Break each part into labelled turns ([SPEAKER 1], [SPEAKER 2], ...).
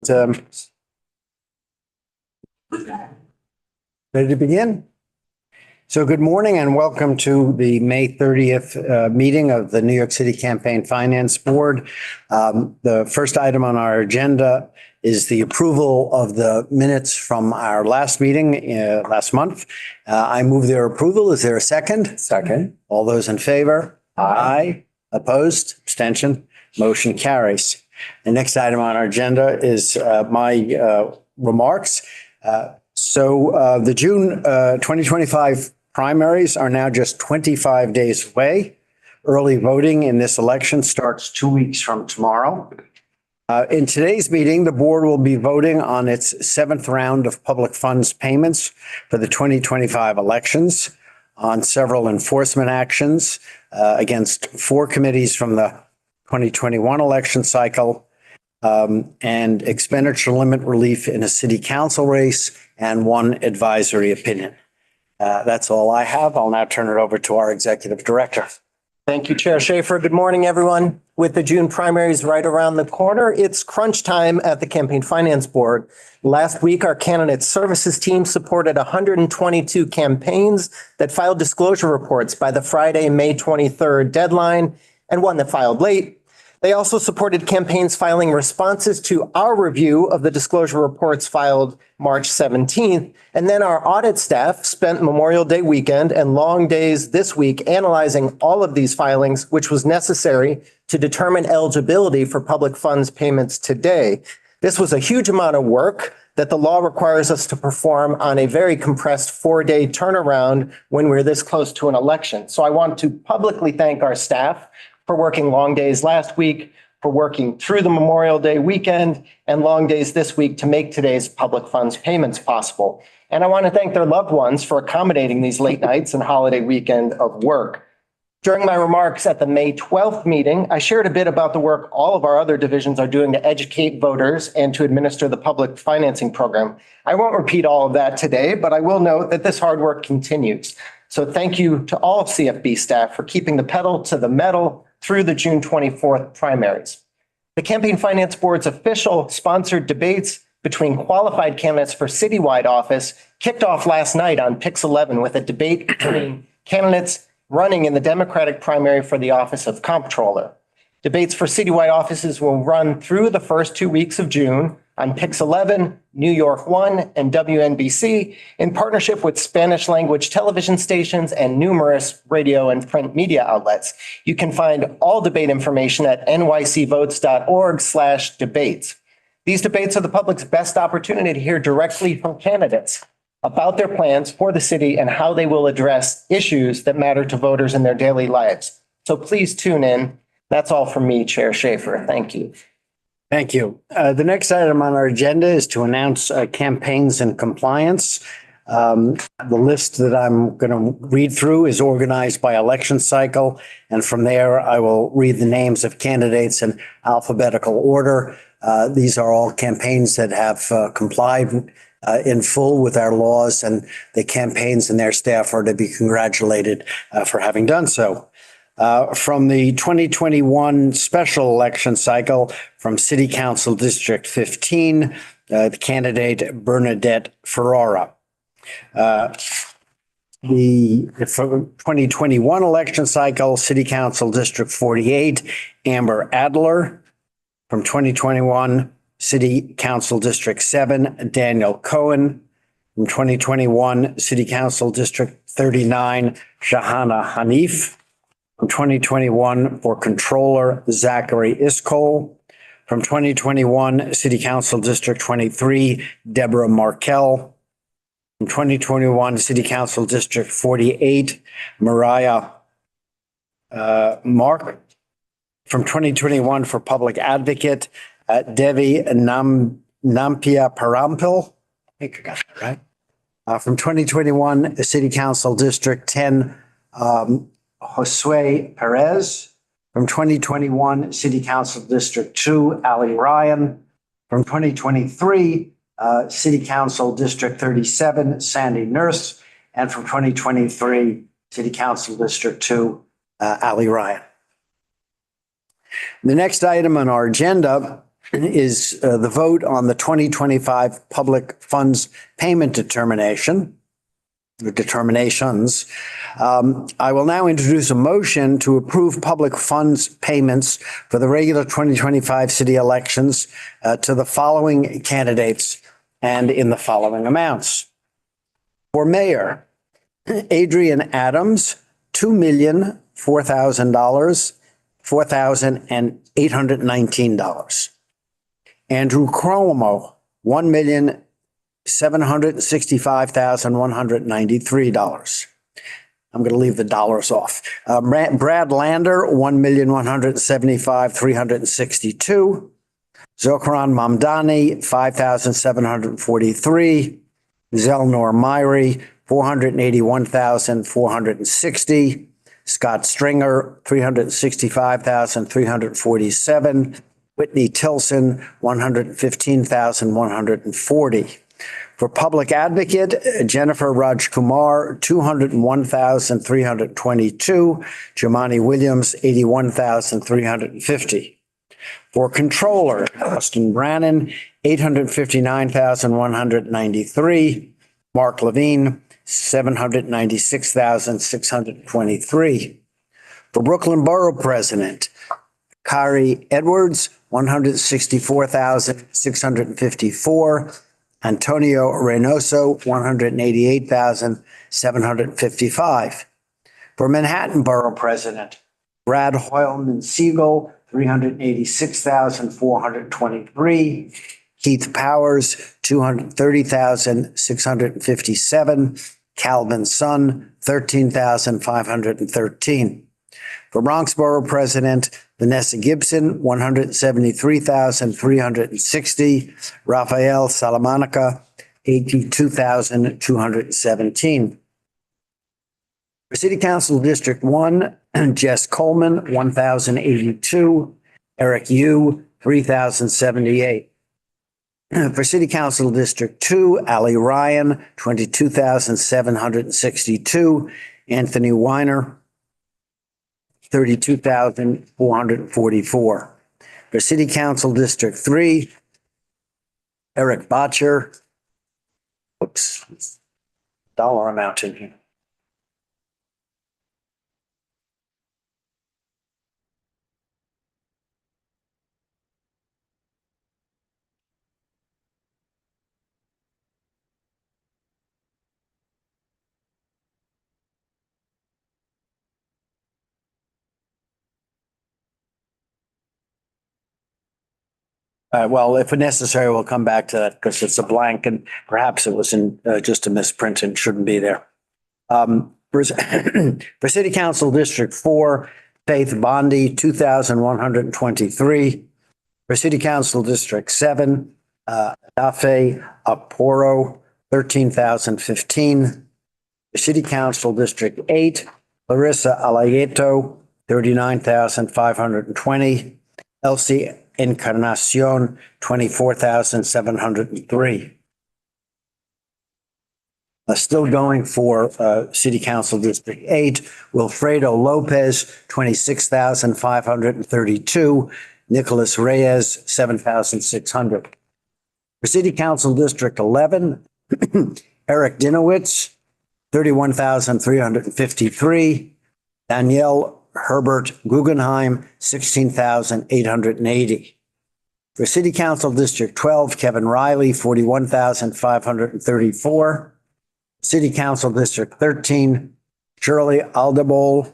[SPEAKER 1] Ready to begin? So good morning and welcome to the May 30th meeting of the New York City Campaign Finance Board. The first item on our agenda is the approval of the minutes from our last meeting last month. I move their approval. Is there a second?
[SPEAKER 2] Second.
[SPEAKER 1] All those in favor? Aye. Opposed? Abstention? Motion carries. The next item on our agenda is my remarks. The June 2025 primaries are now just 25 days away. Early voting in this election starts 2 weeks from tomorrow. In today's meeting, the board will be voting on its seventh round of public funds payments for the 2025 elections, on several enforcement actions against 4 committees from the 2021 election cycle, and expenditure limit relief in a city council race, and 1 advisory opinion. That's all I have. I'll now turn it over to our executive director.
[SPEAKER 2] Thank you, Chair Schaefer. Good morning, everyone. With the June primaries right around the corner, it's crunch time at the Campaign Finance Board. Last week, our candidate services team supported 122 campaigns that filed disclosure reports by the Friday, May 23rd deadline, and 1 that filed late. They also supported campaigns filing responses to our review of the disclosure reports filed March 17th. And then our audit staff spent Memorial Day weekend and long days this week analyzing all of these filings, which was necessary to determine eligibility for public funds payments today. This was a huge amount of work that the law requires us to perform on a very compressed 4-day turnaround when we're this close to an election. So I want to publicly thank our staff for working long days last week, for working through the Memorial Day weekend and long days this week to make today's public funds payments possible. And I want to thank their loved ones for accommodating these late nights and holiday weekend of work. During my remarks at the May 12th meeting, I shared a bit about the work all of our other divisions are doing to educate voters and to administer the public financing program. I won't repeat all of that today, but I will note that this hard work continues. So thank you to all CFB staff for keeping the pedal to the metal through the June 24th primaries. The Campaign Finance Board's official sponsored debates between qualified candidates for citywide office kicked off last night on Pix 11 with a debate between candidates running in the Democratic primary for the office of Comptroller. Debates for citywide offices will run through the first 2 weeks of June on Pix 11, New York 1, and WNBC in partnership with Spanish language television stations and numerous radio and print media outlets. You can find all debate information at nycvotes.org/debates. These debates are the public's best opportunity to hear directly from candidates about their plans for the city and how they will address issues that matter to voters in their daily lives. So please tune in. That's all from me, Chair Schaefer. Thank you.
[SPEAKER 1] Thank you. The next item on our agenda is to announce campaigns and compliance. The list that I'm going to read through is organized by election cycle, and from there I will read the names of candidates in alphabetical order. These are all campaigns that have complied in full with our laws, and the campaigns and their staff are to be congratulated for having done so. From the 2021 special election cycle from City Council District 15, the candidate Bernadette Ferrara. The 2021 election cycle, City Council District 48, Amber Adler. From 2021, City Council District 7, Daniel Cohen. From 2021, City Council District 39, Shahana Hanif. From 2021, for Controller, Zachary Iskol. From 2021, City Council District 23, Deborah Markell. From 2021, City Council District 48, Mariah Mark. From 2021, for Public Advocate, Devi Nampia Parampil. I think I got that right. From 2021, City Council District 10, Josue Perez. From 2021, City Council District 2, Ali Ryan. From 2023, City Council District 37, Sandy Nurse. And from 2023, City Council District 2, Ali Ryan. The next item on our agenda is the vote on the 2025 public funds payment determination, or determinations. I will now introduce a motion to approve public funds payments for the regular 2025 city elections to the following candidates and in the following amounts. For mayor, Adrian Adams, $2,004,000, $4,819. Andrew Cuomo, $1,765,193. I'm going to leave the dollars off. Brad Lander, $1,175,362. Zokran Mamdani, $5,743. Zelnor Myrie, $481,460. Scott Stringer, $365,347. Whitney Tilson, $115,140. For public advocate, Jennifer Rajkumar, $201,322. Jomani Williams, $81,350. For controller, Austin Brannon, $859,193. Mark Levine, $796,623. For Brooklyn Borough President, Kari Edwards, $164,654. Antonio Reynoso, $188,755. For Manhattan Borough President, Brad Hoylman Siegel, $386,423. Keith Powers, $230,657. Calvin Sun, $13,513. For Bronx Borough President, Vanessa Gibson, $173,360. Rafael Salamanca, $82,217. For City Council District 1, Jess Coleman, $1,082. Eric Yu, $3,078. For City Council District 2, Ali Ryan, $22,762. Anthony Weiner, $32,444. For City Council District 3, Eric Botcher, dollar amount in here. Well, if necessary, we'll come back to that because it's a blank and perhaps it was in just a misprint and shouldn't be there. For City Council District 4, Faith Bondi, $2,123. For City Council District 7, Dafe Aporo, $13,015. For City Council District 8, Larissa Alayeto, $39,520. Elsie Encarnacion, $24,703. Still going for City Council District 8, Wilfredo Lopez, $26,532. Nicholas Reyes, $7,600. For City Council District 11, Eric Dinowitz, $31,353. Danielle Herbert Guggenheim, $16,880. For City Council District 12, Kevin Riley, $41,534. City Council District 13, Shirley Aldebol,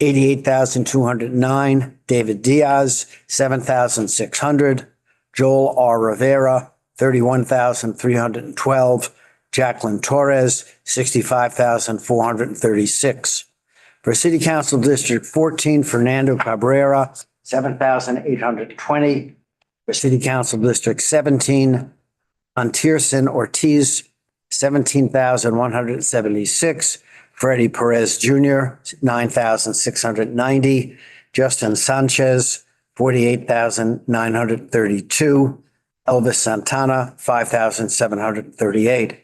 [SPEAKER 1] $88,209. David Diaz, $7,600. Joel R. Rivera, $31,312. Jacqueline Torres, $65,436. For City Council District 14, Fernando Cabrera, $7,820. For City Council District 17, Antierson Ortiz, $17,176. Freddie Perez Jr., $9,690. Justin Sanchez, $48,932. Elvis Santana, $5,738.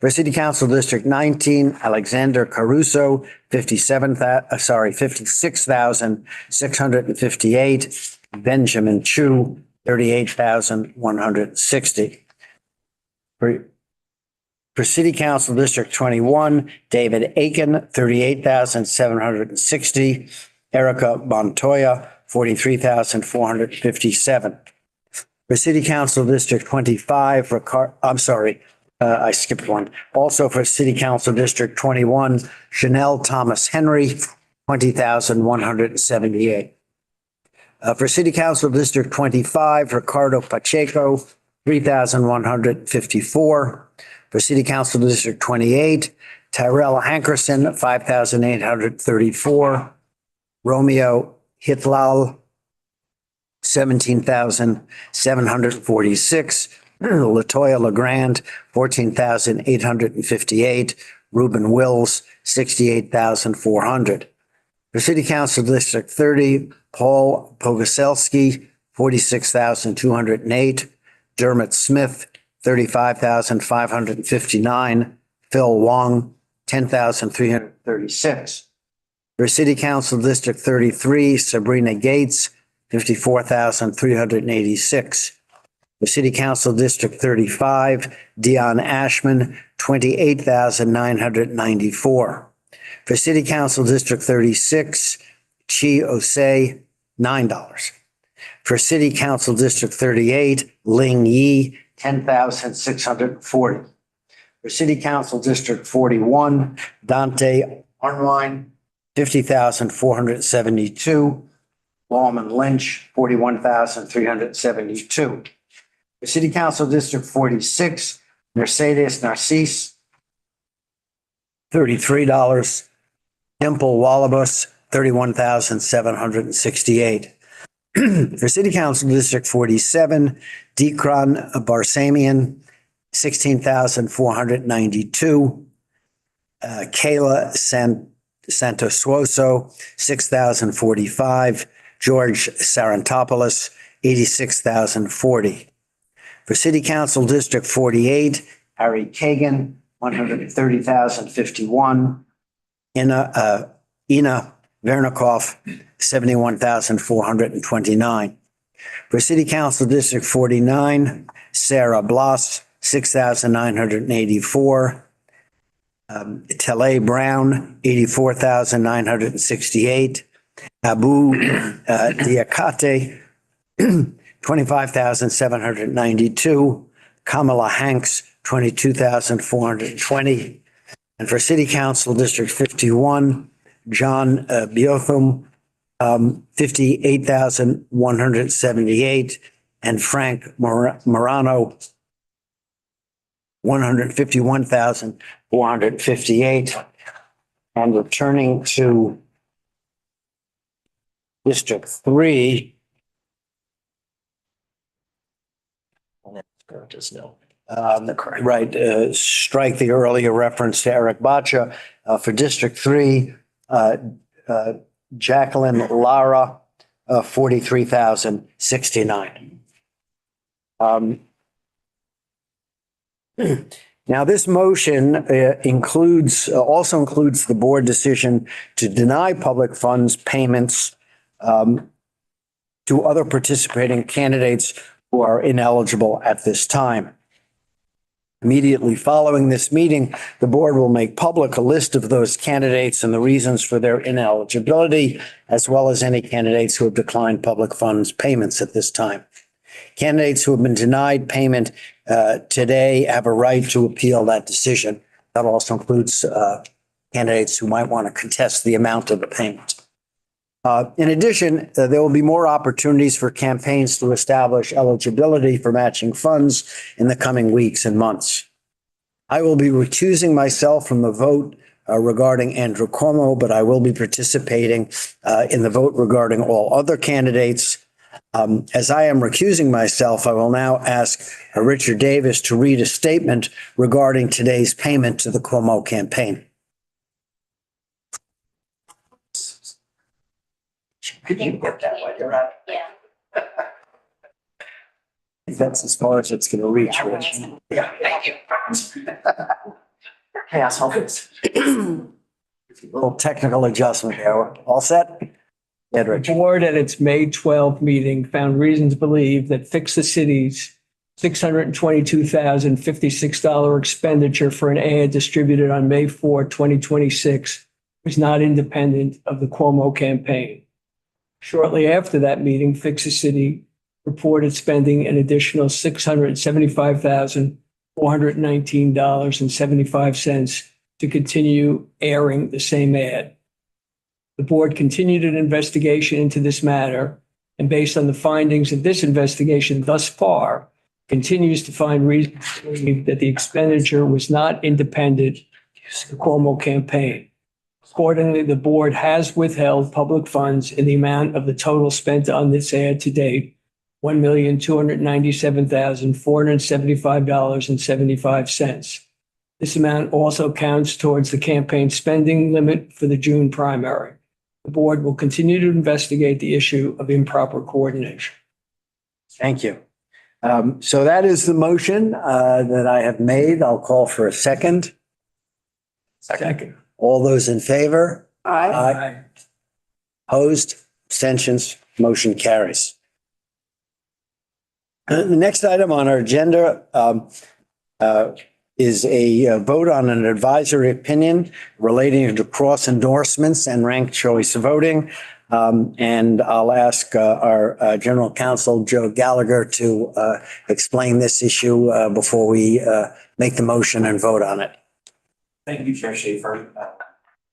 [SPEAKER 1] For City Council District 19, Alexander Caruso, $56,658. Benjamin Chu, 38,160. For City Council District 21, David Aiken, 38,760. Erica Montoya, 43,457. For City Council District 25, I skipped one. Also for City Council District 21, Chanel Thomas Henry, 20,178. For City Council District 25, Ricardo Pacheco, 3,154. For City Council District 28, Tyrell Hankerson, 5,834. Romeo Hitlal, 17,746. Latoya Legrand, 14,858. Reuben Wills, 68,400. For City Council District 30, Paul Pogoselski, 46,208. Dermot Smith, 35,559. Phil Wong, 10,336. For City Council District 33, Sabrina Gates, 54,386. For City Council District 35, Dion Ashman, 28,994. For City Council District 36, Chi Osei, $9. For City Council District 38, Ling Yi, 10,640. For City Council District 41, Dante Arnwine, 50,472. Lawman Lynch, 41,372. For City Council District 46, Mercedes Narcisse, $33. Dimple Wallabus, 31,768. For City Council District 47, Dekron Barsamian, 16,492. Kayla Santosuoso, 6,045. George Sarantopoulos, 86,040. For City Council District 48, Harry Kagan, 130,051. Ina Vernikov, 71,429. For City Council District 49, Sarah Bloss, 6,984. Tele Brown, 84,968. Abu Diakate, 25,792. Kamala Hanks, 22,420. And for City Council District 51, John Biotham, 58,178. And Frank Morano, 151,458. And returning to District 3. Strike the earlier reference to Eric Bacha. For District 3, Jacqueline Lara, 43,069. Now, this motion also includes the board decision to deny public funds payments to other participating candidates who are ineligible at this time. Immediately following this meeting, the board will make public a list of those candidates and the reasons for their ineligibility, as well as any candidates who have declined public funds payments at this time. Candidates who have been denied payment today have a right to appeal that decision. That also includes candidates who might want to contest the amount of the payment. In addition, there will be more opportunities for campaigns to establish eligibility for matching funds in the coming weeks and months. I will be recusing myself from the vote regarding Andrew Cuomo, but I will be participating in the vote regarding all other candidates. As I am recusing myself, I will now ask Richard Davis to read a statement regarding today's payment to the Cuomo campaign. Could you get that while you're at it?
[SPEAKER 3] Yeah.
[SPEAKER 1] That's as far as it's going to reach, Rich.
[SPEAKER 3] Yeah, thank you.
[SPEAKER 1] Chaos helps. Little technical adjustment there. All set? Ed
[SPEAKER 3] The
[SPEAKER 1] Rich.
[SPEAKER 3] board at its May 12th meeting found reason to believe that Fix the City's $622,056 expenditure for an ad distributed on May 4, 2026 was not independent of the Cuomo campaign. Shortly after that meeting, Fix the City reported spending an additional $675,419.75 to continue airing the same ad. The board continued an investigation into this matter, and based on the findings of this investigation thus far, continues to find reason to believe that the expenditure was not independent of the Cuomo campaign. Accordingly, the board has withheld public funds in the amount of the total spent on this ad to date, $1,297,475.75. This amount also counts towards the campaign spending limit for the June primary. The board will continue to investigate the issue of improper coordination.
[SPEAKER 1] Thank you. So that is the motion that I have made. I'll call for a second.
[SPEAKER 3] Second.
[SPEAKER 1] All those in favor?
[SPEAKER 3] Aye.
[SPEAKER 1] Opposed? Abstentions? Motion carries. The next item on our agenda is a vote on an advisory opinion relating to cross endorsements and ranked choice voting. And I'll ask our General Counsel, Joe Gallagher, to explain this issue before we make the motion and vote on it.
[SPEAKER 4] Thank you, Chair Schaefer,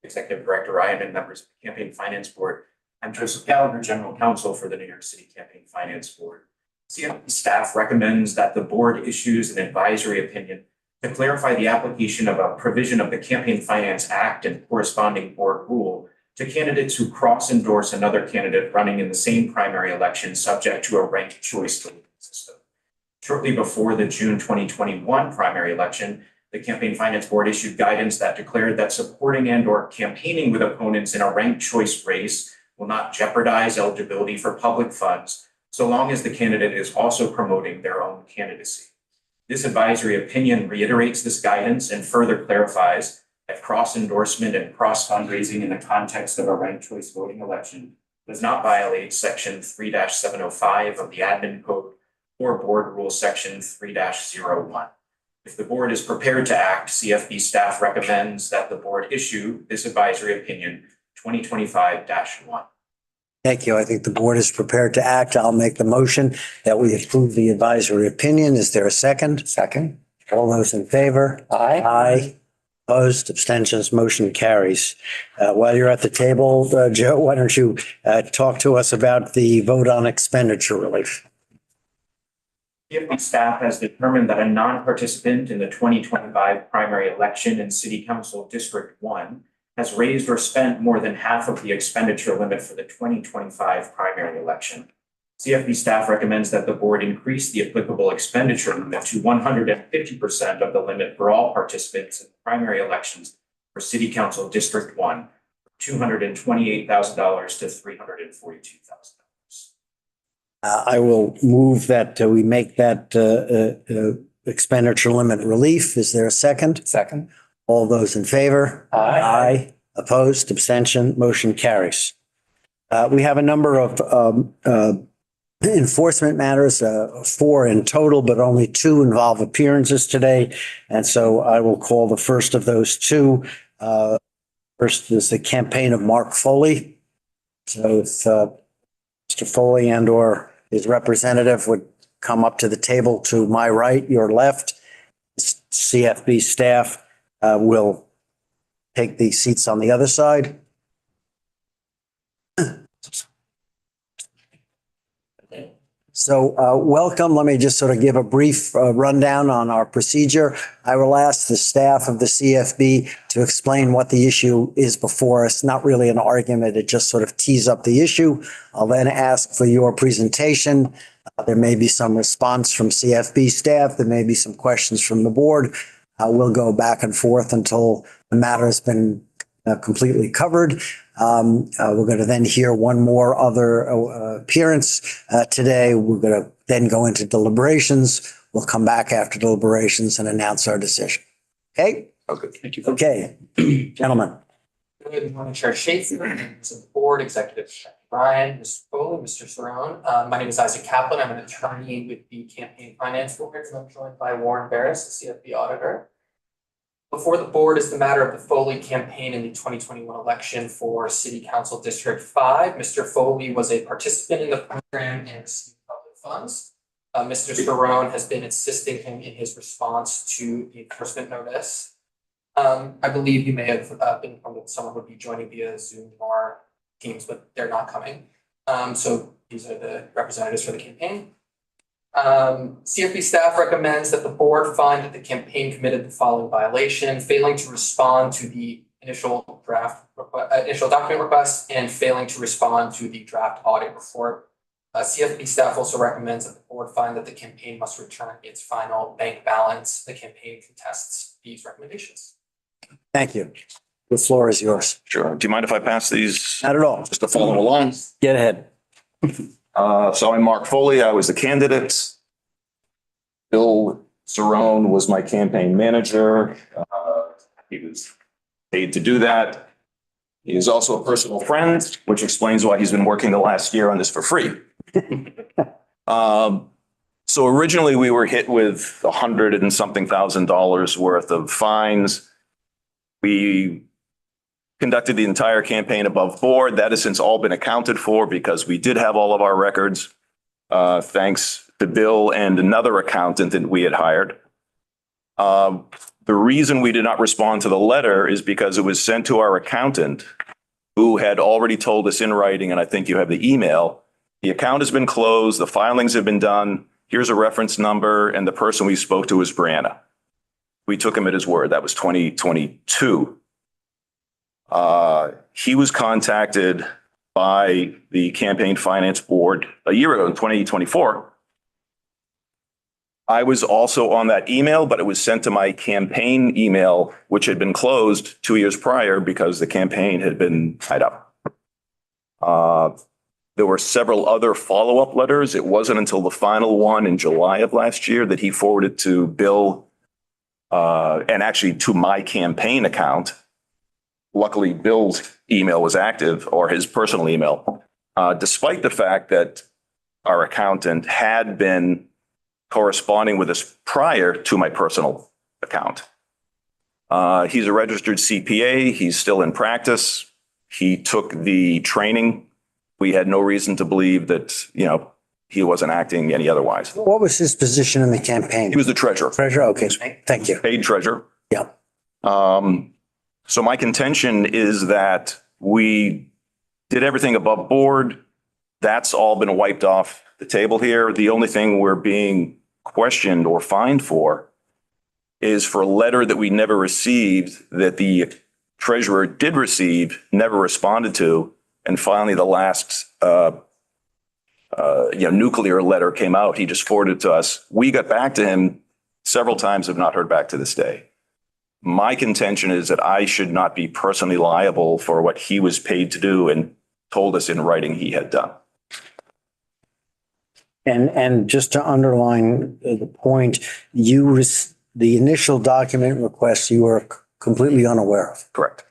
[SPEAKER 4] Executive Director Ryan, and members of the Campaign Finance Board. I'm Joseph Gallagher, General Counsel for the New York City Campaign Finance Board. CFP staff recommends that the board issues an advisory opinion to clarify the application of a provision of the Campaign Finance Act and corresponding board rule to candidates who cross-endorse another candidate running in the same primary election subject to a ranked choice voting system. Shortly before the June 2021 primary election, the Campaign Finance Board issued guidance that declared that supporting and/or campaigning with opponents in a ranked choice race will not jeopardize eligibility for public funds, so long as the candidate is also promoting their own candidacy. This advisory opinion reiterates this guidance and further clarifies that cross-endorsement and cross-fundraising in the context of a ranked choice voting election does not violate Section 3-705 of the Admin Code or Board Rule Section 3-01. If the board is prepared to act, CFB staff recommends that the board issue this advisory opinion 2025-1.
[SPEAKER 1] Thank you. I think the board is prepared to act. I'll make the motion that we approve the advisory opinion. Is there a second?
[SPEAKER 2] Second.
[SPEAKER 1] All those in favor?
[SPEAKER 2] Aye.
[SPEAKER 1] Aye. Opposed? Abstentions? Motion carries. While you're at the table, Joe, why don't you talk to us about the vote on expenditure relief?
[SPEAKER 4] CFB staff has determined that a non-participant in the 2025 primary election in City Council District 1 has raised or spent more than half of the expenditure limit for the 2025 primary election. CFB staff recommends that the board increase the applicable expenditure limit to 150% of the limit for all participants in the primary elections for City Council District 1, $228,000 to $342,000.
[SPEAKER 1] I will move that we make that expenditure limit relief. Is there a second?
[SPEAKER 2] Second.
[SPEAKER 1] All those in favor?
[SPEAKER 2] Aye.
[SPEAKER 1] Aye. Opposed? Abstention? Motion carries. We have a number of enforcement matters, 4 in total, but only 2 involve appearances today. And so I will call the first of those 2. First is the campaign of Mark Foley. So if Mr. Foley and or his representative would come up to the table to my right, your left, CFB staff will take the seats on the other side. So welcome. Let me just sort of give a brief rundown on our procedure. I will ask the staff of the CFB to explain what the issue is before us. Not really an argument. It just sort of tees up the issue. I'll then ask for your presentation. There may be some response from CFB staff. There may be some questions from the board. We'll go back and forth until the matter has been completely covered. We're going to then hear one more other appearance today. We're going to then go into deliberations. We'll come back after deliberations and announce our decision. Okay?
[SPEAKER 4] Okay, thank you.
[SPEAKER 1] Okay, gentlemen.
[SPEAKER 5] Good morning, Chair Schaefer, members of the board, executive Ryan, Mr. Foley, Mr. Cerrone. My name is Isaac Kaplan. I'm an attorney with the Campaign Finance Board, and I'm joined by Warren Barris, the CFP auditor. Before the board is the matter of the Foley campaign in the 2021 election for City Council District 5. Mr. Foley was a participant in the program and received public funds. Mr. Cerrone has been assisting him in his response to the enforcement notice. I believe you may have been informed that someone would be joining via Zoom or Teams, but they're not coming. So these are the representatives for the campaign. CFP staff recommends that the board find that the campaign committed the following violation: failing to respond to the initial document request and failing to respond to the draft audit report. CFP staff also recommends that the board find that the campaign must return its final bank balance. The campaign contests these recommendations.
[SPEAKER 1] Thank you. The floor is yours.
[SPEAKER 6] Sure. Do you mind if I pass these
[SPEAKER 1] Not at all.
[SPEAKER 6] just to follow along?
[SPEAKER 1] Get ahead.
[SPEAKER 6] So I'm Mark Foley. I was the candidate. Bill Cerrone was my campaign manager. He was paid to do that. He is also a personal friend, which explains why he's been working the last year on this for free. So originally we were hit with $100 and something thousand worth of fines. We conducted the entire campaign above board. That has since all been accounted for because we did have all of our records, thanks to Bill and another accountant that we had hired. The reason we did not respond to the letter is because it was sent to our accountant, who had already told us in writing, and I think you have the email, the account has been closed, the filings have been done, here's a reference number, and the person we spoke to was Brianna. We took him at his word. That was 2022. He was contacted by the Campaign Finance Board a year ago in 2024. I was also on that email, but it was sent to my campaign email, which had been closed 2 years prior because the campaign had been tied up. There were several other follow-up letters. It wasn't until the final one in July of last year that he forwarded to Bill and actually to my campaign account. Luckily, Bill's email was active, or his personal email, despite the fact that our accountant had been corresponding with us prior to my personal account. He's a registered CPA. He's still in practice. He took the training. We had no reason to believe that, he wasn't acting any otherwise.
[SPEAKER 1] What was his position in the campaign?
[SPEAKER 6] He was the treasurer,
[SPEAKER 1] Treasurer? Okay, thank you.
[SPEAKER 6] paid treasurer.
[SPEAKER 1] Yeah.
[SPEAKER 6] So my contention is that we did everything above board. That's all been wiped off the table here. The only thing we're being questioned or fined for is for a letter that we never received, that the treasurer did receive, never responded to. And finally, the last nuclear letter came out. He just forwarded it to us. We got back to him several times, have not heard back to this day. My contention is that I should not be personally liable for what he was paid to do and told us in writing he had done.
[SPEAKER 1] And just to underline the point, the initial document request you were completely unaware of.
[SPEAKER 6] Correct.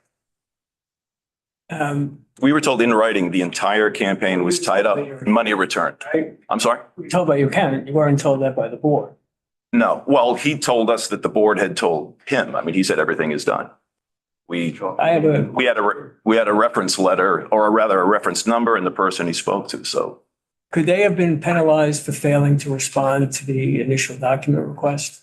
[SPEAKER 6] We were told in writing the entire campaign was tied up, money returned.
[SPEAKER 3] Right?
[SPEAKER 6] I'm sorry?
[SPEAKER 3] You were told by your accountant. You weren't told that by the board.
[SPEAKER 6] No. Well, he told us that the board had told him. I mean, he said everything is done. We had a reference letter, or rather a reference number, and the person he spoke to. So
[SPEAKER 3] Could they have been penalized for failing to respond to the initial document request?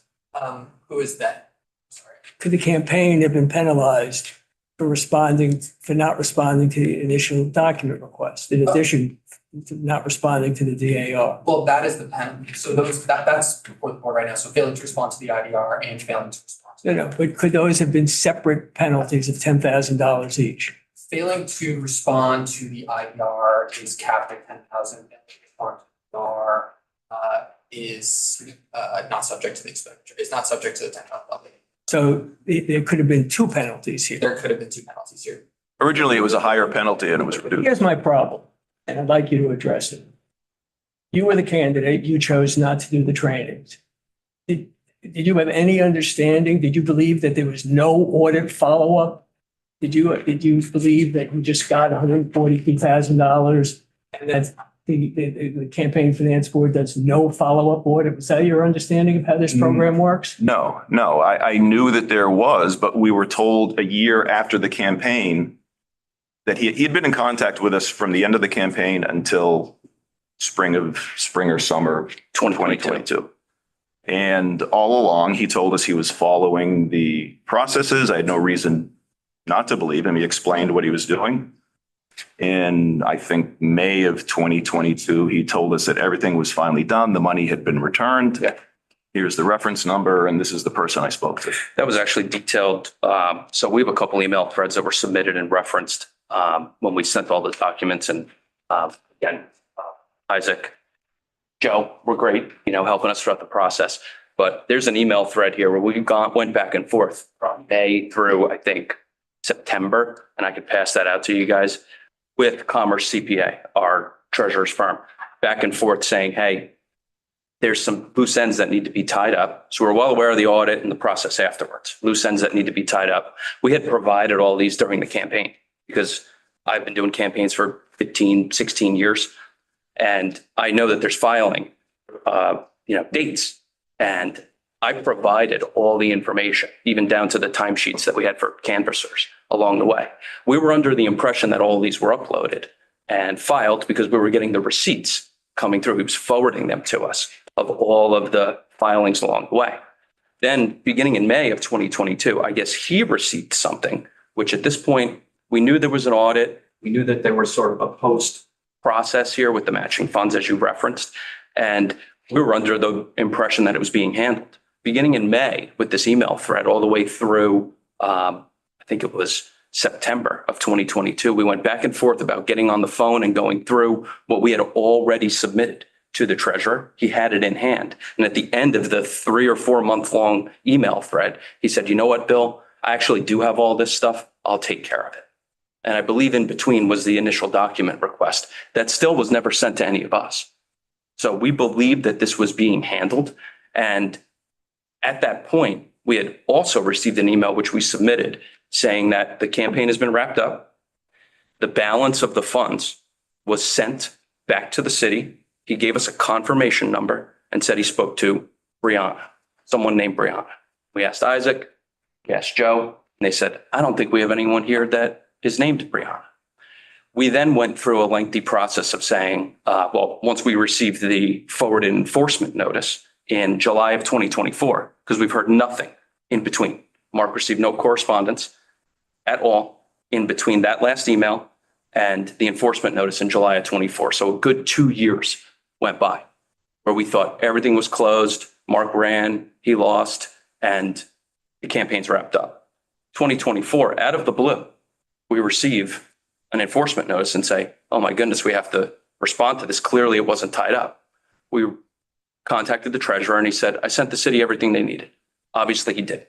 [SPEAKER 5] Who is that? Sorry.
[SPEAKER 3] Could the campaign have been penalized for not responding to the initial document request, in addition to not responding to the DAR?
[SPEAKER 5] Well, that is the penalty. So that's before the board right now. So failing to respond to the IDR and failing to respond to.
[SPEAKER 3] No, but could those have been separate penalties of $10,000 each?
[SPEAKER 5] Failing to respond to the IDR is capped at 10,000. Failing to respond to the IDR is not subject to the expenditure. It's not subject to the 10,000.
[SPEAKER 3] So there could have been two penalties here.
[SPEAKER 5] There could have been two penalties here.
[SPEAKER 6] originally it was a higher penalty and it was reduced.
[SPEAKER 3] Here's my problem, and I'd like you to address it. You were the candidate, you chose not to do the trainings. Did you have any understanding? Did you believe that there was no audit follow-up? Did you believe that you just got $142,000 And that the campaign finance board does no follow-up audit. Was that your understanding of how this program works?
[SPEAKER 6] No, I knew that there was, but we were told a year after the campaign that he had been in contact with us from the end of the campaign until spring or summer 2022. And all along, he told us he was following the processes. I had no reason not to believe him. He explained what he was doing. In, I think, May of 2022, he told us that everything was finally done. The money had been returned.
[SPEAKER 7] Yeah.
[SPEAKER 6] Here's the reference number, and this is the person I spoke to.
[SPEAKER 7] That was actually detailed. So we have a couple email threads that were submitted and referenced when we sent all the documents. And again, Isaac, Joe were great, helping us throughout the process. But there's an email thread here where we went back and forth from May through, I think, September, and I could pass that out to you guys, with Commerce CPA, our treasurer's firm, back and forth saying, hey, there's some loose ends that need to be tied up. So we're well aware of the audit and the process afterwards. Loose ends that need to be tied up. We had provided all these during the campaign because I've been doing campaigns for 15, 16 years. And I know that there's filing, dates. And I provided all the information, even down to the timesheets that we had for canvassers along the way. We were under the impression that all these were uploaded and filed because we were getting the receipts coming through. He was forwarding them to us of all of the filings along the way. Then beginning in May of 2022, I guess he received something, which at this point, we knew there was an audit. We knew that there was sort of a post process here with the matching funds, as you referenced. And we were under the impression that it was being handled. Beginning in May with this email thread all the way through, I think it was September of 2022, we went back and forth about getting on the phone and going through what we had already submitted to the treasurer. He had it in hand. And at the end of the 3 or 4 month long email thread, he said, you know what, Bill, I actually do have all this stuff. I'll take care of it. And I believe in between was the initial document request that still was never sent to any of us. So we believed that this was being handled. And at that point, we had also received an email, which we submitted, saying that the campaign has been wrapped up. The balance of the funds was sent back to the city. He gave us a confirmation number and said he spoke to Brianna, someone named Brianna. We asked Isaac, we asked Joe, and they said, I don't think we have anyone here that is named Brianna. We then went through a lengthy process of saying, once we received the forwarded enforcement notice in July of 2024, because we've heard nothing in between. Mark received no correspondence at all in between that last email and the enforcement notice in July of 24. So a good 2 years went by where we thought everything was closed. Mark ran, he lost, and the campaign's wrapped up. 2024, out of the blue, we receive an enforcement notice and say, oh my goodness, we have to respond to this. Clearly it wasn't tied up. We contacted the treasurer and he said, I sent the city everything they needed. Obviously he did,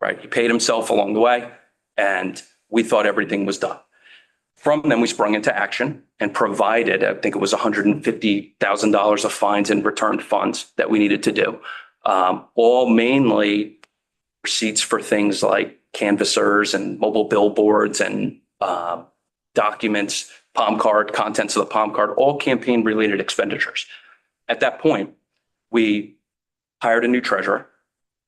[SPEAKER 7] right? He paid himself along the way and we thought everything was done. From then we sprung into action and provided, I think it was $150,000 of fines and returned funds that we needed to do. All mainly receipts for things like canvassers and mobile billboards and documents, palm card, contents of the palm card, all campaign related expenditures. At that point, we hired a new treasurer,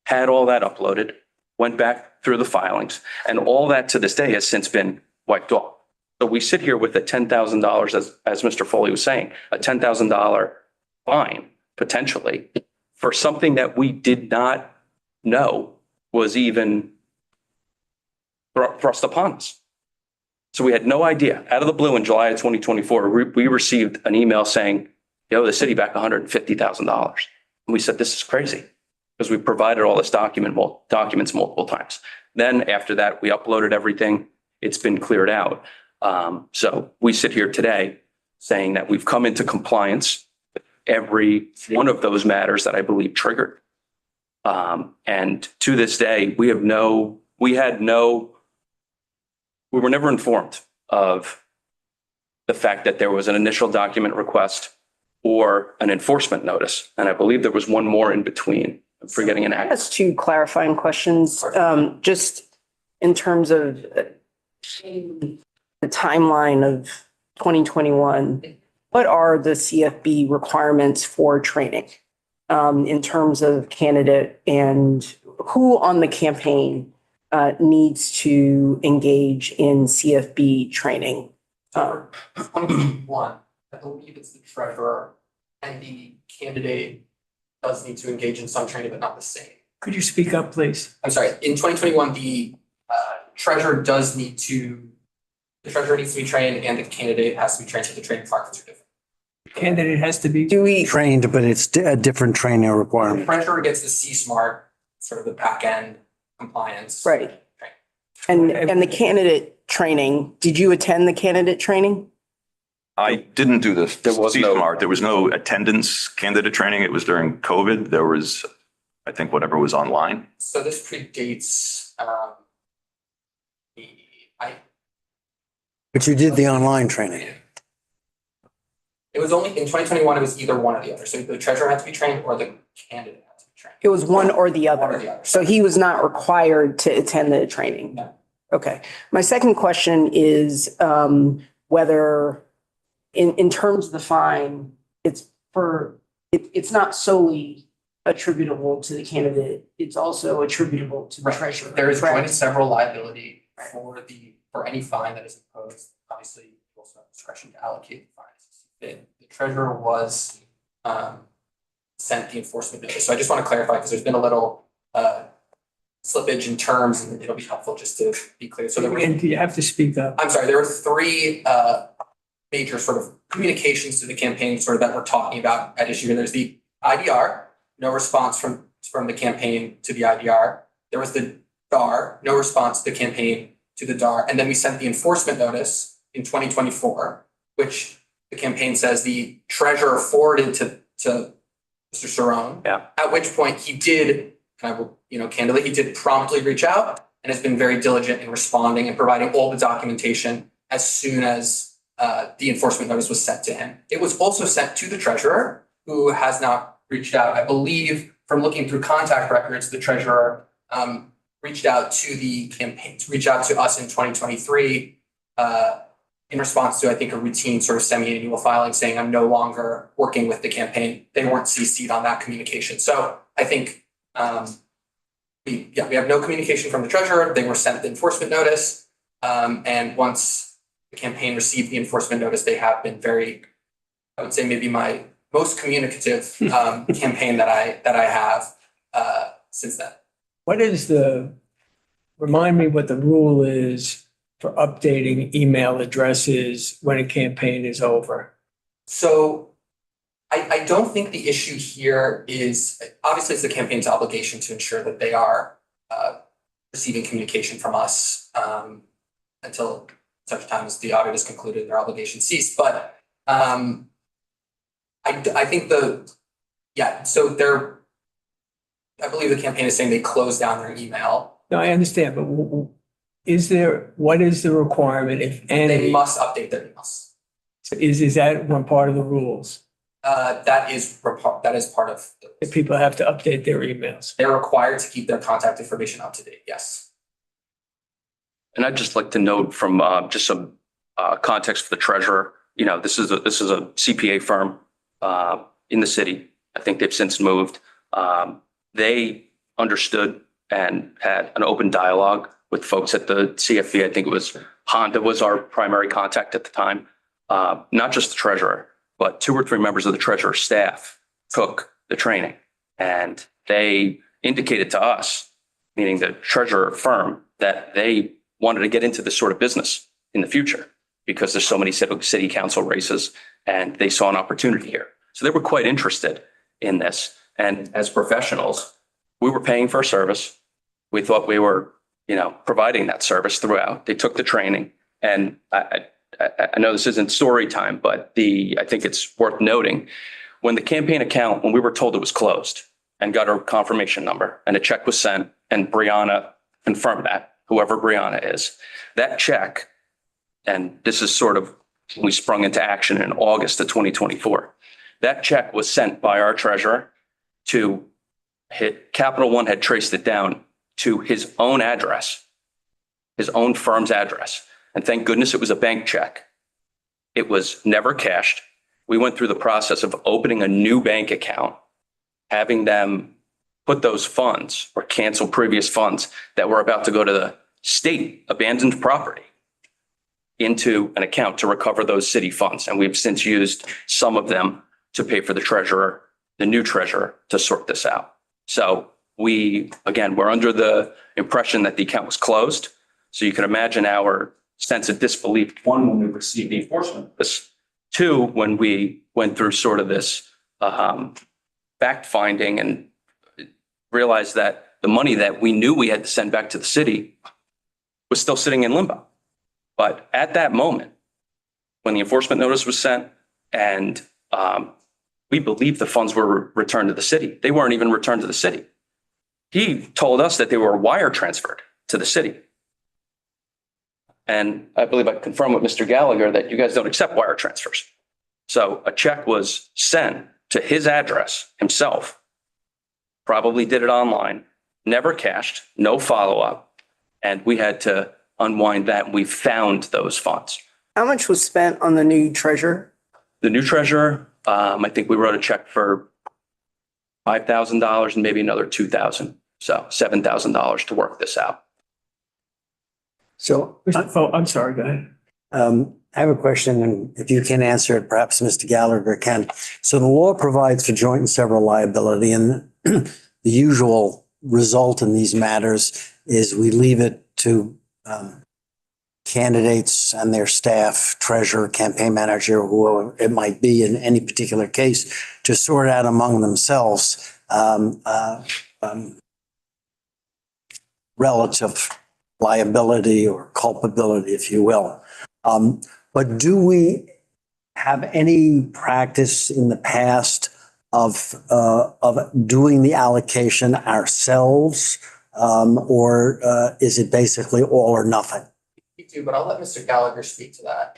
[SPEAKER 7] had all that uploaded, went back through the filings, and all that to this day has since been wiped off. So we sit here with a $10,000, as Mr. Foley was saying, a $10,000 fine potentially for something that we did not know was even thrust upon us. So we had no idea. Out of the blue in July of 2024, we received an email saying, you owe the city back $150,000. And we said, this is crazy because we provided all this documents multiple times. Then after that, we uploaded everything. It's been cleared out. So we sit here today saying that we've come into compliance with every one of those matters that I believe triggered. And to this day, we were never informed of the fact that there was an initial document request or an enforcement notice. And I believe there was one more in between. I'm forgetting an act.
[SPEAKER 8] That's two clarifying questions. Just in terms of the timeline of 2021, what are the CFB requirements for training in terms of candidate and who on the campaign needs to engage in CFB training?
[SPEAKER 5] For 2021, I believe it's the treasurer and the candidate does need to engage in some training, but not the same.
[SPEAKER 3] Could you speak up, please?
[SPEAKER 5] I'm sorry, in 2021, the treasurer needs to be trained and the candidate has to be trained, so the training requirements are different.
[SPEAKER 3] Candidate has to be.
[SPEAKER 8] Do we,
[SPEAKER 1] Trained, but it's a different training
[SPEAKER 5] The
[SPEAKER 1] requirement.
[SPEAKER 5] treasurer gets the C-SMART, sort of the back end compliance.
[SPEAKER 8] right. And the candidate training, did you attend the candidate training?
[SPEAKER 6] I didn't do this.
[SPEAKER 7] There was no-
[SPEAKER 6] CSMART. There was no attendance candidate training. It was during COVID. There was, I think, whatever was online.
[SPEAKER 5] So this predates,
[SPEAKER 1] But you did the online training.
[SPEAKER 5] it was only, in 2021, it was either one or the other. So the treasurer had to be trained or the candidate had to be trained.
[SPEAKER 8] It was one or the
[SPEAKER 5] One or the
[SPEAKER 8] other.
[SPEAKER 5] other.
[SPEAKER 8] So he was not required to attend the training?
[SPEAKER 5] No.
[SPEAKER 8] Okay. My second question is whether in terms of the fine, it's not solely attributable to the candidate, it's also attributable to the
[SPEAKER 5] Right.
[SPEAKER 8] treasurer.
[SPEAKER 5] There is joint
[SPEAKER 8] correct?
[SPEAKER 5] and several liability for any fine that is imposed. Obviously, you also have discretion to allocate the fines. The treasurer was sent the enforcement notice. So I just want to clarify because there's been a little slippage in terms and it'll be helpful just to be clear. So there were,
[SPEAKER 3] And you have to speak up.
[SPEAKER 5] I'm sorry, there were three major sort of communications to the campaign sort of that we're talking about at issue. And there's the IDR, no response from the campaign to the IDR. There was the DAR, no response to the campaign to the DAR. And then we sent the enforcement notice in 2024, which the campaign says the treasurer forwarded to Mr. Cerrone.
[SPEAKER 7] Yeah.
[SPEAKER 5] At which point he did, and I will, candidly, he did promptly reach out and has been very diligent in responding and providing all the documentation as soon as the enforcement notice was sent to him. It was also sent to the treasurer, who has not reached out. I believe from looking through contact records, the treasurer reached out to the campaign, reached out to us in 2023 in response to, I think, a routine sort of semi-annual filing saying, I'm no longer working with the campaign. They weren't CC'd on that communication. So I think we have no communication from the treasurer. They were sent the enforcement notice. And once the campaign received the enforcement notice, they have been very, I would say maybe my most communicative campaign that I have since then.
[SPEAKER 3] What is remind me what the rule is for updating email addresses when a campaign is over?
[SPEAKER 5] So I don't think the issue here is, obviously it's the campaign's obligation to ensure that they are receiving communication from us until such time as the audit is concluded and their obligation ceased. But I think I believe the campaign is saying they closed down their email.
[SPEAKER 3] No, I understand, but what is the requirement, if any?
[SPEAKER 5] They must update their emails.
[SPEAKER 3] Is that one part of the rules?
[SPEAKER 5] That is part of,
[SPEAKER 3] That people have to update their emails?
[SPEAKER 5] they're required to keep their contact information up to date, yes.
[SPEAKER 7] And I'd just like to note from just some context for the treasurer, this is a CPA firm in the city. I think they've since moved. They understood and had an open dialogue with folks at the CFB. I think it was Honda was our primary contact at the time. Not just the treasurer, but 2 or 3 members of the treasurer's staff took the training. And they indicated to us, meaning the treasurer firm, that they wanted to get into this sort of business in the future because there's so many city council races and they saw an opportunity here. So they were quite interested in this. And as professionals, we were paying for a service. We thought we were, providing that service throughout. They took the training. And I know this isn't story time, but I think it's worth noting when the campaign account, when we were told it was closed and got a confirmation number and a check was sent and Brianna confirmed that, whoever Brianna is, that check, and this is sort of, we sprung into action in August of 2024. That check was sent by our treasurer to Capital One had traced it down to his own address, his own firm's address. And thank goodness it was a bank check. It was never cashed. we went through the process of opening a new bank account, having them put those funds or cancel previous funds that were about to go to the state abandoned property into an account to recover those city funds. And we've since used some of them to pay for the new treasurer to sort this out. So we're under the impression that the account was closed. So you can imagine our sense of disbelief, one, when we received the enforcement of this, two, when we went through sort of this fact finding and realized that the money that we knew we had to send back to the city was still sitting in limbo. But at that moment, when the enforcement notice was sent and we believe the funds were returned to the city, they weren't even returned to the city. He told us that they were wire transferred to the city. And I believe I confirmed with Mr. Gallagher that you guys don't accept wire transfers. So a check was sent to his address himself, probably did it online, never cashed, no follow-up. And we had to unwind that. And we found those funds.
[SPEAKER 8] How much was spent on the new treasurer?
[SPEAKER 7] The new treasurer, I think we wrote a check for $5,000 and maybe another $2,000. So $7,000 to work this out.
[SPEAKER 1] So
[SPEAKER 3] I'm sorry, go ahead.
[SPEAKER 1] I have a question, and if you can answer it, perhaps Mr. Gallagher can. So the law provides for joint and several liability, and the usual result in these matters is we leave it to candidates and their staff, treasurer, campaign manager, whoever it might be in any particular case, to sort out among themselves relative liability or culpability, if you will. But do we have any practice in the past of doing the allocation ourselves? Or is it basically all or nothing?
[SPEAKER 5] You do, but I'll let Mr. Gallagher speak to that.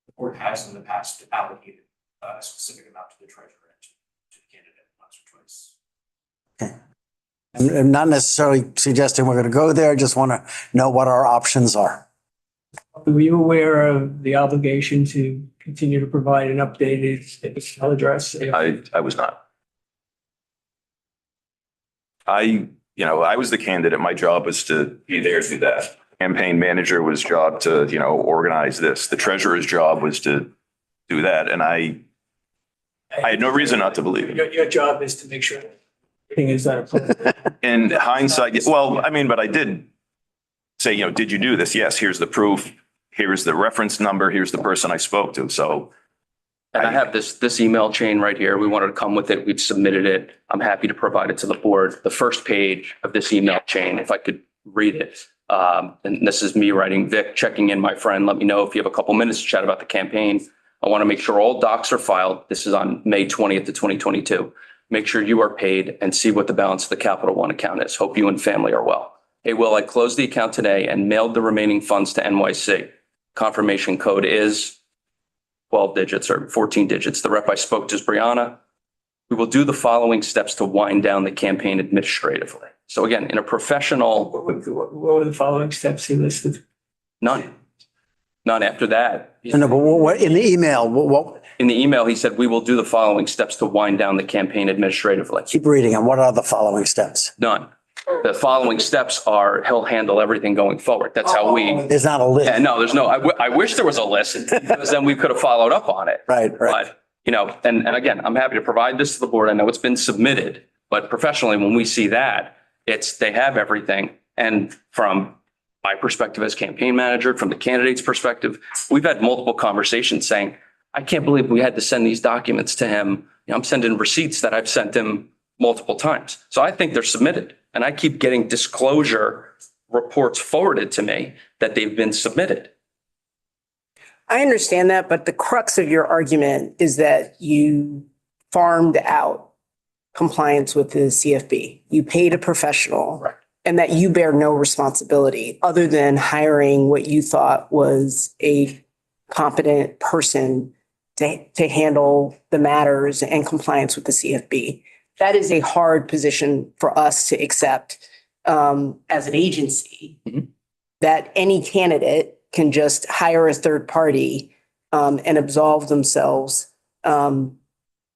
[SPEAKER 4] The board has in the past allocated a specific amount to the treasurer and to the candidate once or twice.
[SPEAKER 1] Okay. I'm not necessarily suggesting we're going to go there. I just want to know what our options are.
[SPEAKER 3] Were you aware of the obligation to continue to provide an updated email address?
[SPEAKER 6] I was not. I was the candidate. My job was to be there to do that. Campaign manager was job to, organize this. The treasurer's job was to do that. And I had no reason not to believe it.
[SPEAKER 3] Your job is to make sure everything is done appropriately.
[SPEAKER 6] In hindsight, but I did say, did you do this? Yes, here's the proof. Here's the reference number. Here's the person I spoke to. So.
[SPEAKER 7] And I have this email chain right here. We wanted to come with it. We've submitted it. I'm happy to provide it to the board. The first page of this email chain, if I could read it. And this is me writing, Vic, checking in, my friend. Let me know if you have a couple minutes to chat about the campaign. I want to make sure all docs are filed. This is on May 20th of 2022. Make sure you are paid and see what the balance of the Capital One account is. Hope you and family are well. Hey, Will, I closed the account today and mailed the remaining funds to NYC. Confirmation code is 12 digits or 14 digits. The rep I spoke to is Brianna. We will do the following steps to wind down the campaign administratively. So again, in a professional.
[SPEAKER 3] What were the following steps he listed?
[SPEAKER 7] None after that.
[SPEAKER 1] No, but what in the email, what?
[SPEAKER 7] In the email, he said, we will do the following steps to wind down the campaign administratively.
[SPEAKER 1] Keep reading. And what are the folling steps?
[SPEAKER 7] None. The following steps are he'll handle everything going forward. That's how we.
[SPEAKER 1] There's not a list.
[SPEAKER 7] Yeah, no, there's no. I wish there was a list because then we could have followed up on it.
[SPEAKER 1] Right.
[SPEAKER 7] But, and again, I'm happy to provide this to the board. I know it's been submitted, but professionally, when we see that, they have everything. And from my perspective as campaign manager, from the candidate's perspective, we've had multiple conversations saying, I can't believe we had to send these documents to him. I'm sending receipts that I've sent him multiple times. So I think they're submitted. And I keep getting disclosure reports forwarded to me that they've been submitted.
[SPEAKER 8] I understand that, but the crux of your argument is that you farmed out compliance with the CFB. You paid a professional.
[SPEAKER 7] Right.
[SPEAKER 8] And that you bear no responsibility other than hiring what you thought was a competent person to handle the matters and compliance with the CFB. That is a hard position for us to accept as an agency, that any candidate can just hire a third party and absolve themselves of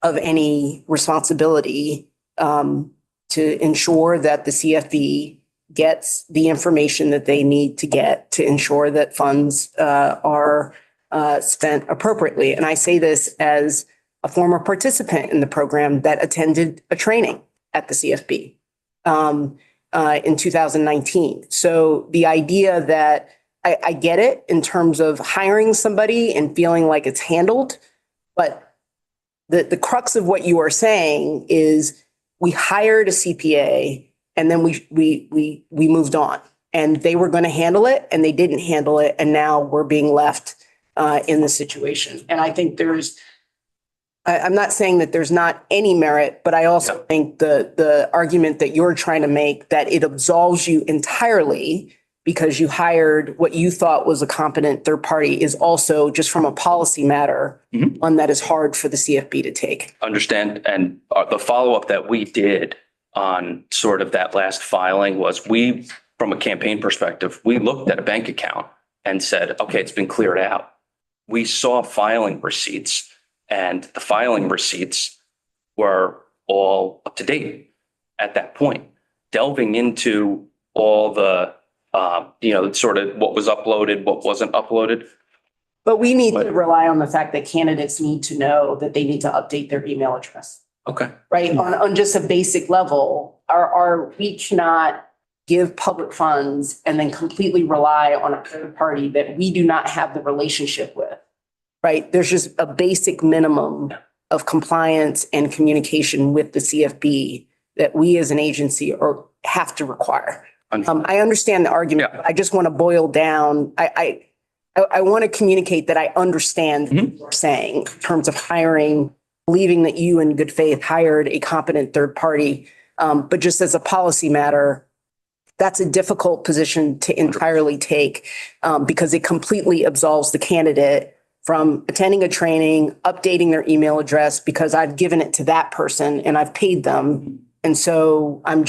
[SPEAKER 8] any responsibility to ensure that the CFB gets the information that they need to get to ensure that funds are spent appropriately. And I say this as a former participant in the program that attended a training at the CFB in 2019. So the idea that I get it in terms of hiring somebody and feeling like it's handled, but the crux of what you are saying is we hired a CPA and then we moved on, and they were going to handle it and they didn't handle it, and now we're being left in the situation. And I think I'm not saying that there's not any merit, but I also think the argument that you're trying to make, that it absolves you entirely because you hired what you thought was a competent third party, is also, just from a policy matter, one that is hard for the CFB to take.
[SPEAKER 7] Understand. And the follow-up that we did on sort of that last filing was, from a campaign perspective, we looked at a bank account and said, okay, it's been cleared out. We saw filing receipts, and the filing receipts were all up to date at that point. Delving into all the, sort of what was uploaded, what wasn't uploaded.
[SPEAKER 8] But we need to rely on the fact that candidates need to know that they need to update their email address,
[SPEAKER 7] Okay.
[SPEAKER 8] right? On just a basic level, we cannot give public funds and then completely rely on a third party that we do not have the relationship with, right? There's just a basic minimum of compliance and communication with the CFB that we as an agency have to require. I understand the argument, but I just want to boil down. I want to communicate that I understand what you're saying in terms of hiring, believing that you in good faith hired a competent third party. But just as a policy matter, that's a difficult position to entirely take because it completely absolves the candidate from attending a training, updating their email address because I've given it to that person and I've paid them. And so I'm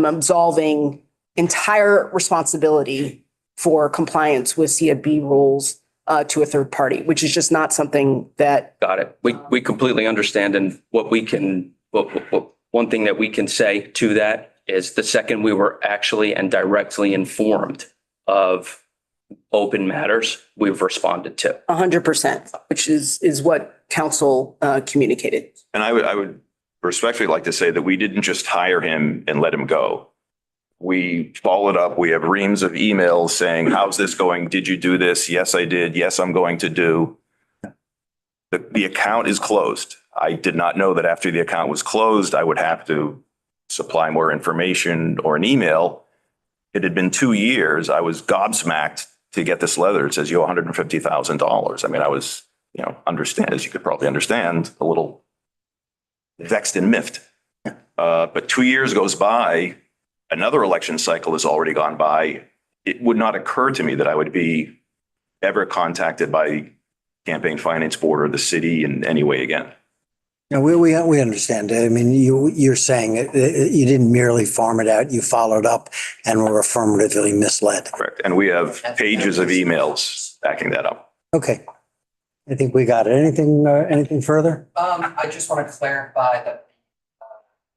[SPEAKER 8] absolving entire responsibility for compliance with CFB rules to a third party, which is just not something that.
[SPEAKER 7] Got it. We completely understand. And one thing that we can say to that is, the second we were actually and directly informed of open matters, we've responded to.
[SPEAKER 8] 100%, which is what council communicated.
[SPEAKER 6] And I would respectfully like to say that we didn't just hire him and let him go. We followed up. We have reams of emails saying, how's this going? Did you do this? Yes, I did. Yes, I'm going to do. The account is closed. I did not know that after the account was closed, I would have to supply more information or an email. It had been 2 years. I was gobsmacked to get this letter. It says you owe $150,000. I mean, I was, as you could probably understand, a little vexed and miffed. But 2 years goes by. Another election cycle has already gone by. It would not occur to me that I would be ever contacted by Campaign Finance Board or the city in any way again.
[SPEAKER 1] No, we understand. I mean, you're saying you didn't merely farm it out. You followed up and were affirmatively misled.
[SPEAKER 6] Correct. And we have pages of emails backing that up.
[SPEAKER 1] Okay. I think we got it. Anything further?
[SPEAKER 5] I just want to clarify that the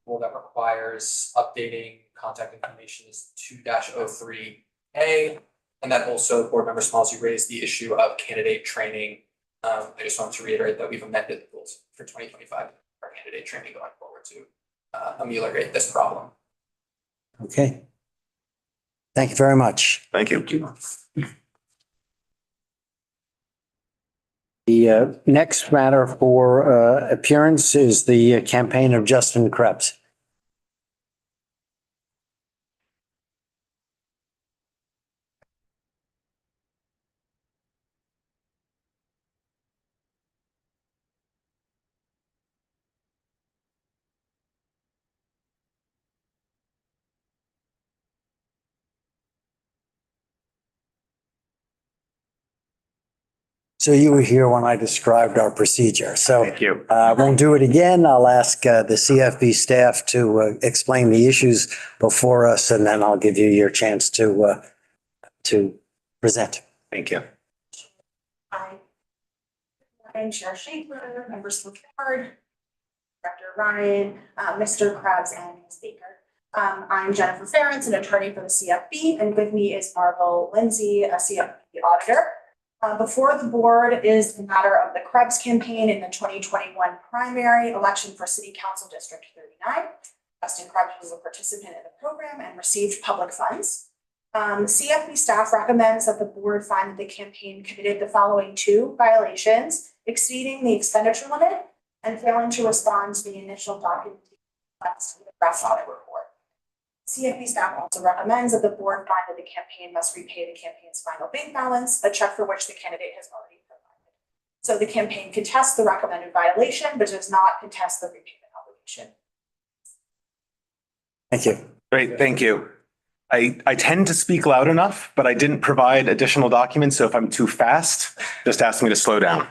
[SPEAKER 5] rule that requires updating contact information is 2-03A. And that also, board member Smalls, you raised the issue of candidate training. I just wanted to reiterate that we've amended the rules for 2025 for candidate training going forward to ameliorate this problem.
[SPEAKER 1] Okay. Thank you very much.
[SPEAKER 6] Thank you.
[SPEAKER 1] The next matter for appearance is the campaign of Justin Krebs. So you were here when I described our procedure. So
[SPEAKER 6] Thank you.
[SPEAKER 1] I won't do it again. I'll ask the CFB staff to explain the issues before us, and then I'll give you your chance to present.
[SPEAKER 6] Thank you.
[SPEAKER 9] I'm Chair Schaefer, members of the board, Director Ryan, Mr. Krebs, and Ms. Baker. I'm Jennifer Ferentz, an attorney for the CFB, and with me is Margot Lindsay, a CFB auditor. Before the board is the matter of the Krebs campaign in the 2021 primary election for City Council District 39. Justin Krebs was a participant in the program and received public funds. CFB staff recommends that the board find that the campaign committed the following 2 violations: exceeding the expenditure limit and failing to respond to the initial documentation request in the press audit report. CFB staff also recommends that the board find that the campaign must repay the campaign's final bank balance, a check for which the candidate has already provided. So the campaign contests the recommended violation, but does not contest the repayment obligation.
[SPEAKER 1] Thank you.
[SPEAKER 10] Great, thank you. I tend to speak loud enough, but I didn't provide additional documents, so if I'm too fast, just ask me to slow down.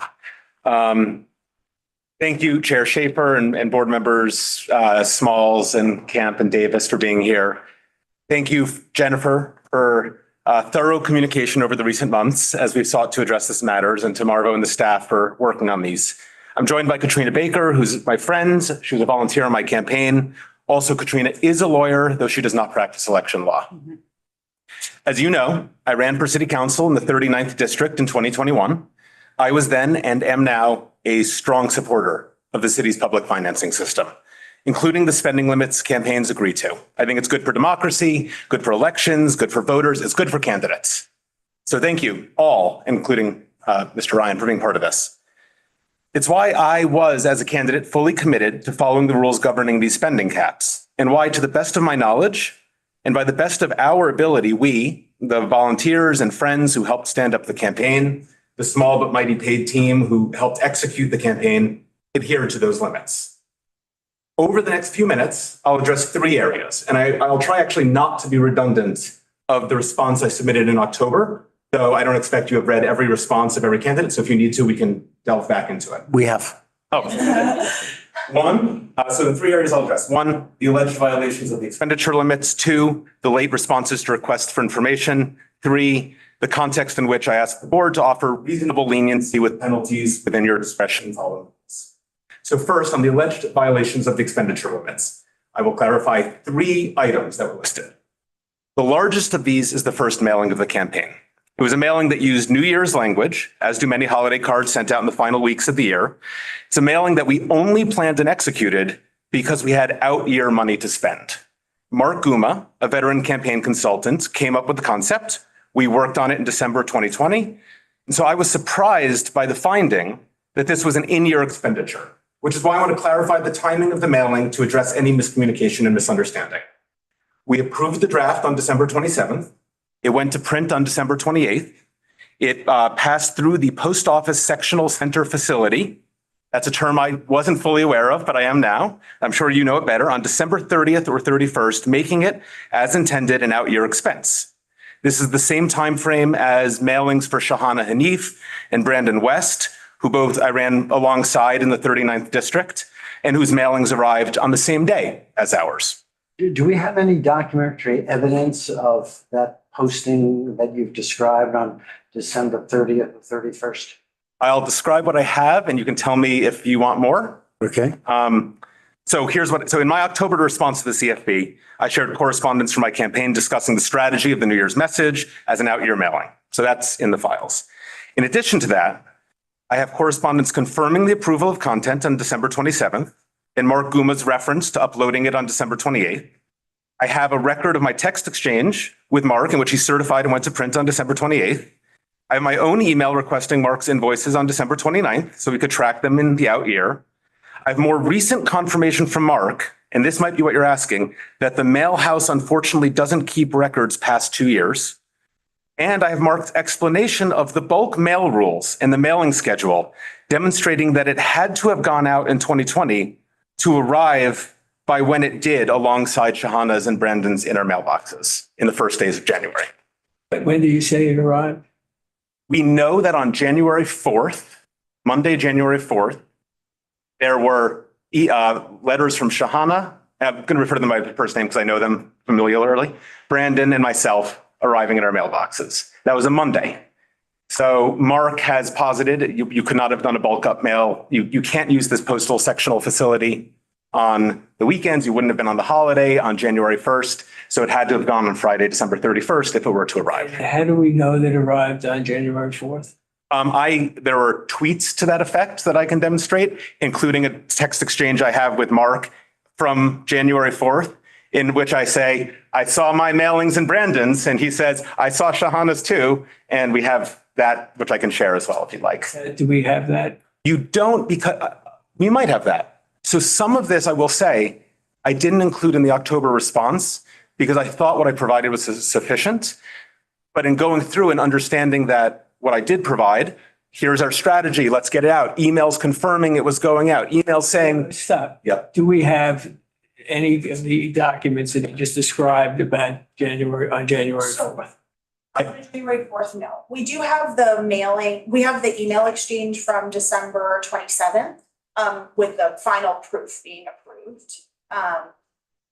[SPEAKER 10] Thank you, Chair Schaefer and board members Smalls and Camp and Davis for being here. Thank you, Jennifer, for thorough communication over the recent months as we've sought to address this matters, and to Marvo and the staff for working on these. I'm joined by Katrina Baker, who's my friend. She was a volunteer on my campaign. Also, Katrina is a lawyer, though she does not practice election law. As you know, I ran for city council in the 39th district in 2021. I was then and am now a strong supporter of the city's public financing system, including the spending limits campaigns agree to. I think it's good for democracy, good for elections, good for voters, it's good for candidates. So thank you all, including Mr. Ryan, for being part of this. It's why I was, as a candidate, fully committed to following the rules governing these spending caps, and why, to the best of my knowledge, and by the best of our ability, we, the volunteers and friends who helped stand up the campaign, the small but mighty paid team who helped execute the campaign, adhered to those limits. Over the next few minutes, I'll address 3 areas, and I'll try actually not to be redundant of the response I submitted in October, though I don't expect you have read every response of every candidate, so if you need to, we can delve back into it.
[SPEAKER 1] We have.
[SPEAKER 10] So the 3 areas I'll address. 1, the alleged violations of the expenditure limits. 2, the late responses to requests for information. 3, the context in which I asked the board to offer reasonable leniency with penalties within your discretion following this. So first, on the alleged violations of the expenditure limits, I will clarify 3 items that were listed. The largest of these is the first mailing of the campaign. It was a mailing that used New Year's language, as do many holiday cards sent out in the final weeks of the year. It's a mailing that we only planned and executed because we had out-year money to spend. Mark Guma, a veteran campaign consultant, came up with the concept. We worked on it in December 2020. And so I was surprised by the finding that this was an in-year expenditure, which is why I want to clarify the timing of the mailing to address any miscommunication and misunderstanding. We approved the draft on December 27th. It went to print on December 28th. It passed through the post office sectional center facility. That's a term I wasn't fully aware of, but I am now. I'm sure you know it better. On December 30th or 31st, making it, as intended, an out-year expense. This is the same time frame as mailings for Shahana Hanif and Brandon West, who both I ran alongside in the 39th district, and whose mailings arrived on the same day as ours.
[SPEAKER 1] Do we have any documentary evidence of that posting that you've described on December 30th or 31st?
[SPEAKER 10] I'll describe what I have, and you can tell me if you want more.
[SPEAKER 1] Okay.
[SPEAKER 10] So in my October response to the CFB, I shared correspondence from my campaign discussing the strategy of the New Year's message as an out-year mailing. So that's in the files. In addition to that, I have correspondence confirming the approval of content on December 27th and Mark Guma's reference to uploading it on December 28th. I have a record of my text exchange with Mark in which he certified and went to print on December 28th. I have my own email requesting Mark's invoices on December 29th so we could track them in the out year. I have more recent confirmation from Mark, and this might be what you're asking, that the mail house unfortunately doesn't keep records past 2 years. And I have Mark's explanation of the bulk mail rules and the mailing schedule, demonstrating that it had to have gone out in 2020 to arrive by when it did alongside Shahana's and Brandon's in our mailboxes in the first days of January.
[SPEAKER 3] When do you say it arrived?
[SPEAKER 10] We know that on January 4th, Monday, January 4th, there were letters from Shahana. I'm going to refer to them by their first name because I know them familiarly. Brandon and myself arriving in our mailboxes. That was a Monday. So Mark has posited you could not have done a bulk up mail. You can't use this postal sectional facility on the weekends. You wouldn't have been on the holiday on January 1st. So it had to have gone on Friday, December 31st if it were to arrive.
[SPEAKER 3] How do we know that it arrived on January 4th?
[SPEAKER 10] There were tweets to that effect that I can demonstrate, including a text exchange I have with Mark from January 4th, in which I say, I saw my mailings in Brandon's, and he says, I saw Shahana's too. And we have that, which I can share as well if you'd like.
[SPEAKER 3] Do we have that?
[SPEAKER 10] You don't, because we might have that. So some of this, I will say, I didn't include in the October response because I thought what I provided was sufficient. But in going through and understanding that what I did provide, here's our strategy, let's get it out. Emails confirming it was going out, emails saying,
[SPEAKER 3] Stop.
[SPEAKER 10] Yep.
[SPEAKER 3] Do we have any of the documents that you just described about on January 4th?
[SPEAKER 9] On January 4th, no. We do have the mailing, we have the email exchange from December 27th with the final proof being approved.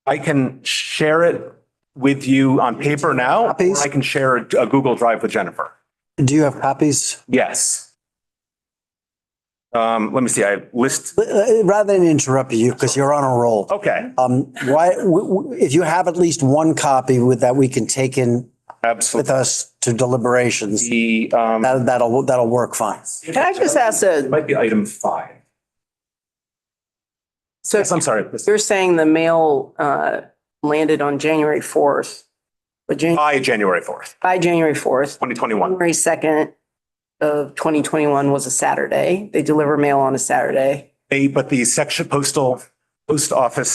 [SPEAKER 10] I can share it with you on paper now, or
[SPEAKER 1] Copies?
[SPEAKER 10] I can share a Google Drive with Jennifer.
[SPEAKER 1] Do you have copies?
[SPEAKER 10] Yes. Let me see, I list,
[SPEAKER 1] Rather than interrupt you, because you're on a roll.
[SPEAKER 10] okay,
[SPEAKER 1] If you have at least one copy with that we can take in with
[SPEAKER 10] absolutely.
[SPEAKER 1] us to deliberations,
[SPEAKER 10] The,
[SPEAKER 1] that'll work fine.
[SPEAKER 8] Can I just ask
[SPEAKER 10] it might be item 5.
[SPEAKER 8] so
[SPEAKER 10] Yes, I'm sorry.
[SPEAKER 8] you're saying the mail landed on January 4th, but
[SPEAKER 10] By January 4th,
[SPEAKER 8] by January 4th,
[SPEAKER 10] 2021.
[SPEAKER 8] January 2nd of 2021 was a Saturday. They deliver mail on a Saturday.
[SPEAKER 10] But the post office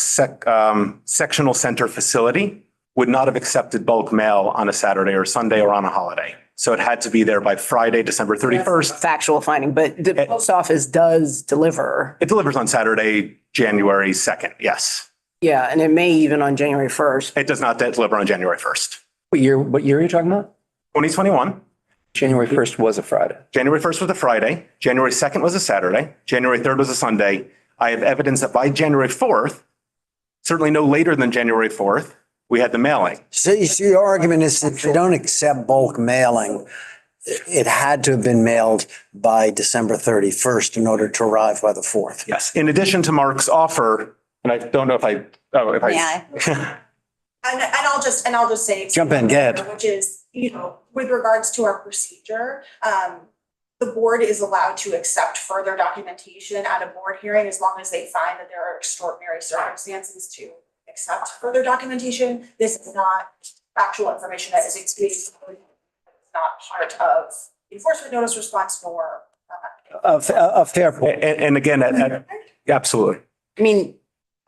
[SPEAKER 10] sectional center facility would not have accepted bulk mail on a Saturday or Sunday or on a holiday. So it had to be there by Friday, December 31st.
[SPEAKER 8] Factual finding, but the post office does deliver.
[SPEAKER 10] It delivers on Saturday, January 2nd. Yes.
[SPEAKER 8] Yeah, and it may even on January 1st.
[SPEAKER 10] It does not deliver on January 1st.
[SPEAKER 2] What year are you talking about?
[SPEAKER 10] 2021.
[SPEAKER 2] January 1st was a Friday.
[SPEAKER 10] January 1st was a Friday. January 2nd was a Saturday. January 3rd was a Sunday. I have evidence that by January 4th, certainly no later than January 4th, we had the mailing.
[SPEAKER 1] So your argument is that if they don't accept bulk mailing, it had to have been mailed by December 31st in order to arrive by the 4th.
[SPEAKER 10] Yes. In addition to Mark's offer, and I don't know if I.
[SPEAKER 9] And I'll just say.
[SPEAKER 1] Jump in, go ahead.
[SPEAKER 9] Which is, with regards to our procedure, the board is allowed to accept further documentation at a board hearing as long as they find that there are extraordinary circumstances to accept further documentation. This is not factual information that is exclusively not part of enforcement notice response nor.
[SPEAKER 1] A fair point.
[SPEAKER 10] And again, absolutely.
[SPEAKER 8] I mean,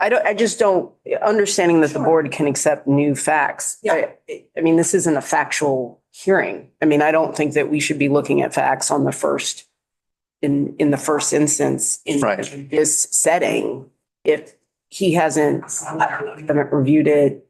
[SPEAKER 8] I just don't, understanding that the board can accept new facts.
[SPEAKER 9] Yeah.
[SPEAKER 8] I mean, this isn't a factual hearing. I mean, I don't think that we should be looking at facts on the first, in the first instance in
[SPEAKER 1] Right.
[SPEAKER 8] this setting. If he haven't reviewed it.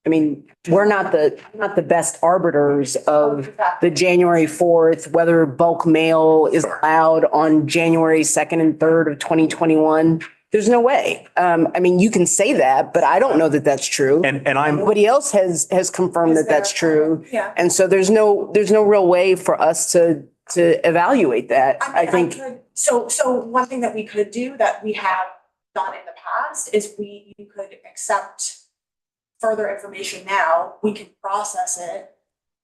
[SPEAKER 8] I mean, we're not the best arbiters of the January 4th, whether bulk mail is allowed on January 2nd and 3rd of 2021. There's no way. I mean, you can say that, but I don't know that that's true.
[SPEAKER 10] And I'm,
[SPEAKER 8] Nobody else has confirmed that that's true.
[SPEAKER 9] Yeah.
[SPEAKER 8] And so there's no real way for us to evaluate that. I think.
[SPEAKER 9] So one thing that we could do that we have done in the past is you could accept further information now, we can process it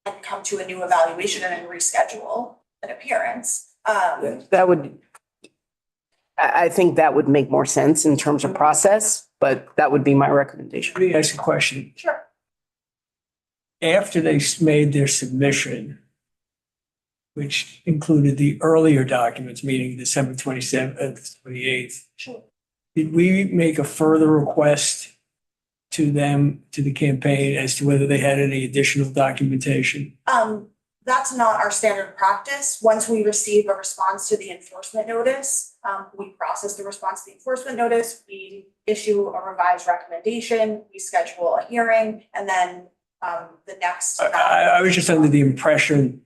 [SPEAKER 9] and come to a new evaluation and then reschedule an appearance.
[SPEAKER 8] That would, I think that would make more sense in terms of process, but that would be my recommendation.
[SPEAKER 3] Let me ask a question.
[SPEAKER 9] Sure.
[SPEAKER 3] After they made their submission, which included the earlier documents, meaning December 27th, 28th,
[SPEAKER 9] Sure.
[SPEAKER 3] did we make a further request to them, to the campaign, as to whether they had any additional documentation?
[SPEAKER 9] That's not our standard practice. Once we receive a response to the enforcement notice, we process the response to the enforcement notice, we issue a revised recommendation, we schedule a hearing, and then the next.
[SPEAKER 3] I was just under the impression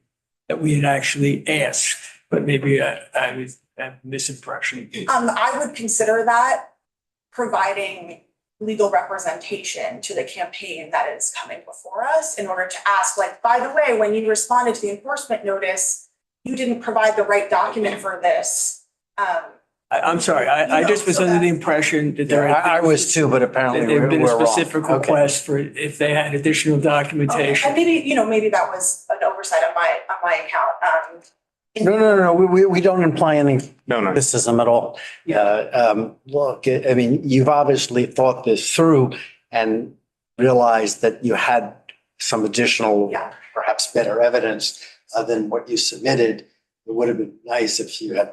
[SPEAKER 3] that we had actually asked, but maybe I was a misimpression.
[SPEAKER 9] I would consider that providing legal representation to the campaign that is coming before us in order to ask, like, by the way, when you responded to the enforcement notice, you didn't provide the right document for this.
[SPEAKER 3] I'm sorry, I just was under the impression that there.
[SPEAKER 1] I was too, but apparently
[SPEAKER 3] That there had been a
[SPEAKER 1] we're wrong.
[SPEAKER 3] specific
[SPEAKER 1] Okay.
[SPEAKER 3] request for if they had additional documentation.
[SPEAKER 9] And maybe that was an oversight on my account.
[SPEAKER 1] No. We don't imply any
[SPEAKER 10] No.
[SPEAKER 1] criticism at all. Look, I mean, you've obviously thought this through and realized that you had some additional,
[SPEAKER 9] Yeah.
[SPEAKER 1] perhaps better evidence than what you submitted. It would have been nice if you had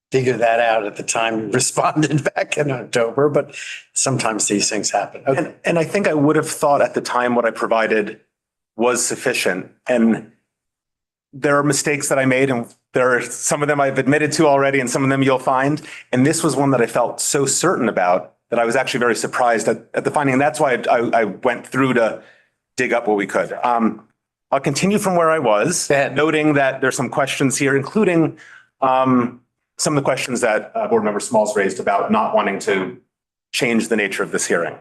[SPEAKER 1] figured that out at the time you responded back in October, but sometimes these things happen. Okay.
[SPEAKER 10] And I think I would have thought at the time what I provided was sufficient. And there are mistakes that I made, and there are some of them I've admitted to already, and some of them you'll find. And this was one that I felt so certain about that I was actually very surprised at the finding. And that's why I went through to dig up what we could. I'll continue from where I was, noting that there's some questions here, including some of the questions that Board Member Smalls raised about not wanting to change the nature of this hearing.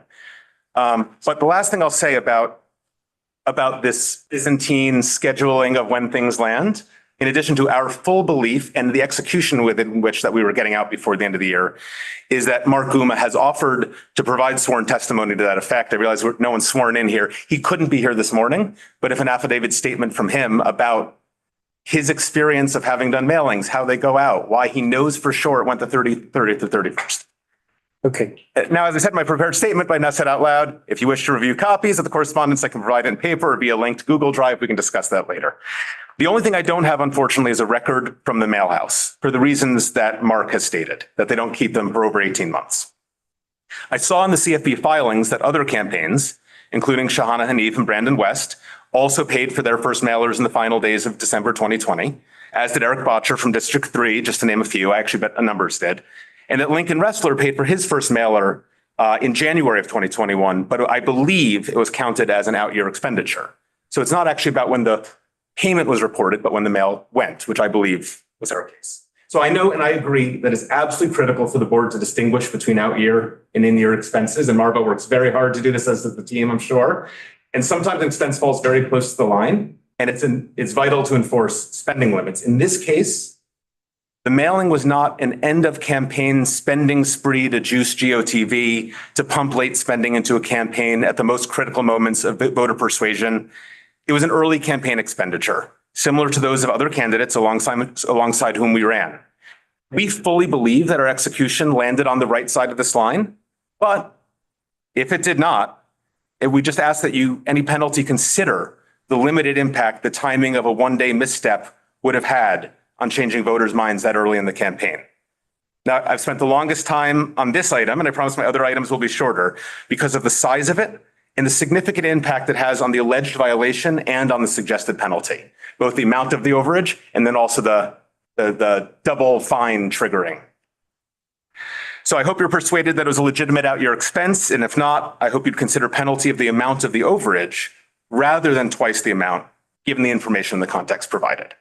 [SPEAKER 10] But the last thing I'll say about this Byzantine scheduling of when things land, in addition to our full belief and the execution within which that we were getting out before the end of the year, is that Mark Guma has offered to provide sworn testimony to that effect. I realize no one's sworn in here. He couldn't be here this morning, but if an affidavit statement from him about his experience of having done mailings, how they go out, why he knows for sure it went the 30th to 31st.
[SPEAKER 1] Okay.
[SPEAKER 10] Now, as I said in my prepared statement, but not said out loud, if you wish to review copies of the correspondence, I can provide it in paper or via linked Google Drive. We can discuss that later. The only thing I don't have, unfortunately, is a record from the mail house for the reasons that Mark has stated, that they don't keep them for over 18 months. I saw in the CFB filings that other campaigns, including Shahana Hanif and Brandon West, also paid for their first mailers in the final days of December 2020, as did Eric Botcher from District 3, just to name a few. I actually bet a numbers did. And that Lincoln Wrestler paid for his first mailer in January of 2021, but I believe it was counted as an out-year expenditure. So it's not actually about when the payment was reported, but when the mail went, which I believe was our case. So I know and I agree that it's absolutely critical for the board to distinguish between out-year and in-year expenses. And Marva works very hard to do this, as does the team, I'm sure. And sometimes an expense falls very close to the line, and it's vital to enforce spending limits. In this case, the mailing was not an end of campaign spending spree to juice GOTV, to pump late spending into a campaign at the most critical moments of voter persuasion. It was an early campaign expenditure, similar to those of other candidates alongside whom we ran. We fully believe that our execution landed on the right side of this line, but if it did not, we just ask that any penalty consider the limited impact the timing of a one-day misstep would have had on changing voters' minds that early in the campaign. Now, I've spent the longest time on this item, and I promise my other items will be shorter, because of the size of it and the significant impact it has on the alleged violation and on the suggested penalty, both the amount of the overage and then also the double fine triggering. So I hope you're persuaded that it was a legitimate out-year expense, and if not, I hope you'd consider penalty of the amount of the overage rather than twice the amount, given the information and the context provided.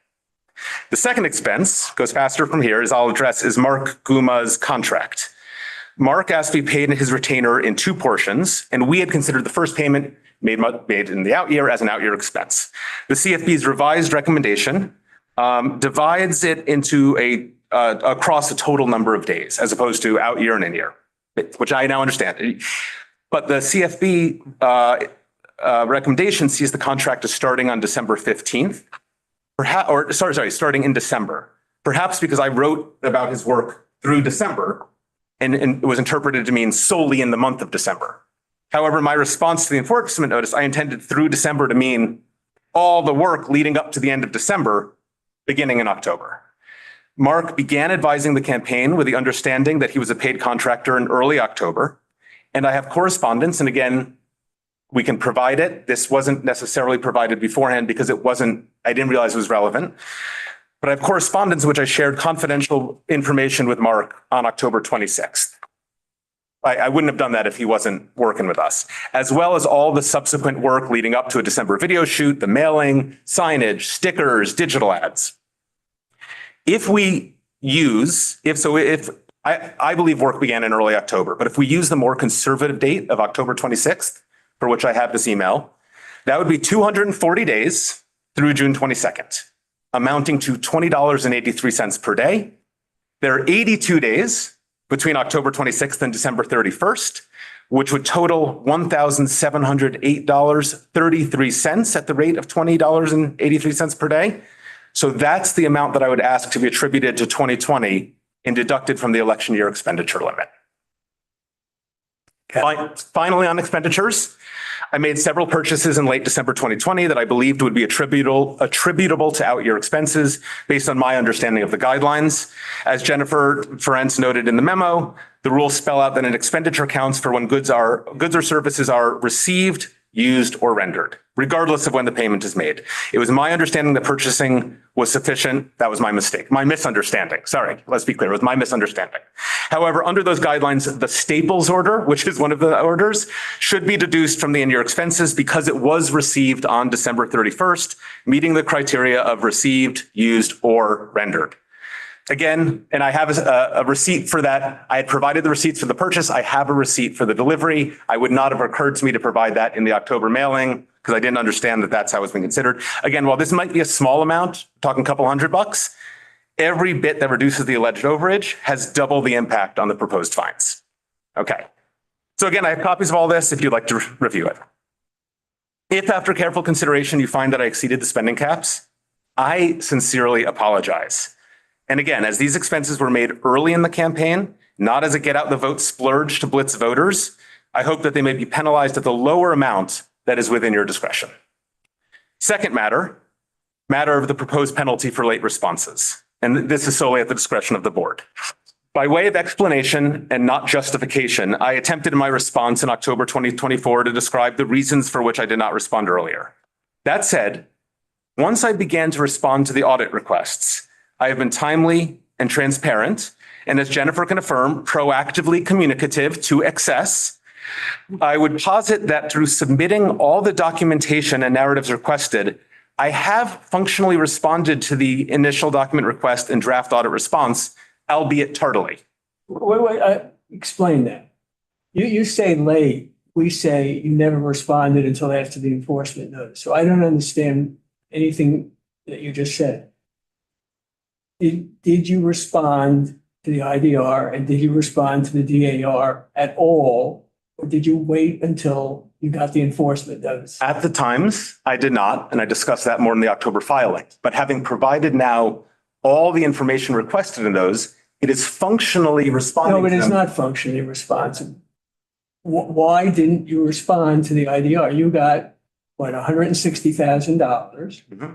[SPEAKER 10] The second expense, goes faster from here, as I'll address, is Mark Guma's contract. Mark asked to be paid in his retainer in two portions, and we had considered the first payment made in the out year as an out-year expense. The CFB's revised recommendation divides it into across a total number of days, as opposed to out year and in year, which I now understand. But the CFB recommendation sees the contract as starting on December 15th, starting in December, perhaps because I wrote about his work through December and it was interpreted to mean solely in the month of December. However, my response to the enforcement notice, I intended through December to mean all the work leading up to the end of December, beginning in October. Mark began advising the campaign with the understanding that he was a paid contractor in early October. And I have correspondence, and again, we can provide it. This wasn't necessarily provided beforehand because I didn't realize it was relevant. But I have correspondence in which I shared confidential information with Mark on October 26th. I wouldn't have done that if he wasn't working with us, as well as all the subsequent work leading up to a December video shoot, the mailing, signage, stickers, digital ads. I believe work began in early October, but if we use the more conservative date of October 26th, for which I have this email, that would be 240 days through June 22nd. amounting to $20.83 per day. There are 82 days between October 26th and December 31st, which would total $1,708.33 at the rate of $20.83 per day. So that's the amount that I would ask to be attributed to 2020 and deducted from the election year expenditure limit. Finally, on expenditures, I made several purchases in late December 2020 that I believed would be attributable to out-year expenses based on my understanding of the guidelines. As Jennifer Ferenc noted in the memo, the rules spell out that an expenditure counts for when goods or services are received, used, or rendered, regardless of when the payment is made. It was my understanding that purchasing was sufficient. That was my mistake, my misunderstanding. Sorry, let's be clear, it was my misunderstanding. However, under those guidelines, the staples order, which is one of the orders, should be deduced from the in-year expenses because it was received on December 31st, meeting the criteria of received, used, or rendered. Again, and I have a receipt for that. I had provided the receipts for the purchase. I have a receipt for the delivery. I would not have occurred to me to provide that in the October mailing because I didn't understand that that's how it was being considered. Again, while this might be a small amount, talking a couple $100, every bit that reduces the alleged overage has double the impact on the proposed fines. Okay. So again, I have copies of all this if you'd like to review it. If after careful consideration you find that I exceeded the spending caps, I sincerely apologize. And again, as these expenses were made early in the campaign, not as a get out the vote splurge to blitz voters, I hope that they may be penalized at the lower amount that is within your discretion. Second matter of the proposed penalty for late responses. And this is solely at the discretion of the board. By way of explanation and not justification, I attempted in my response in October 2024 to describe the reasons for which I did not respond earlier. That said, once I began to respond to the audit requests, I have been timely and transparent, and as Jennifer can affirm, proactively communicative to excess. I would posit that through submitting all the documentation and narratives requested, I have functionally responded to the initial document request and draft audit response, albeit tardily.
[SPEAKER 3] Wait, explain that. You say late, we say you never responded until after the enforcement notice. So I don't understand anything that you just said. Did you respond to the IDR and did you respond to the DAR at all? Or did you wait until you got the enforcement notice?
[SPEAKER 10] At the times, I did not, and I discussed that more in the October filing. But having provided now all the information requested in those, it is functionally responding.
[SPEAKER 3] No,
[SPEAKER 10] to
[SPEAKER 3] it is
[SPEAKER 10] them.
[SPEAKER 3] not functionally responsive. Why didn't you respond to the IDR? You got, what, $160,000.
[SPEAKER 10] Mm-hmm.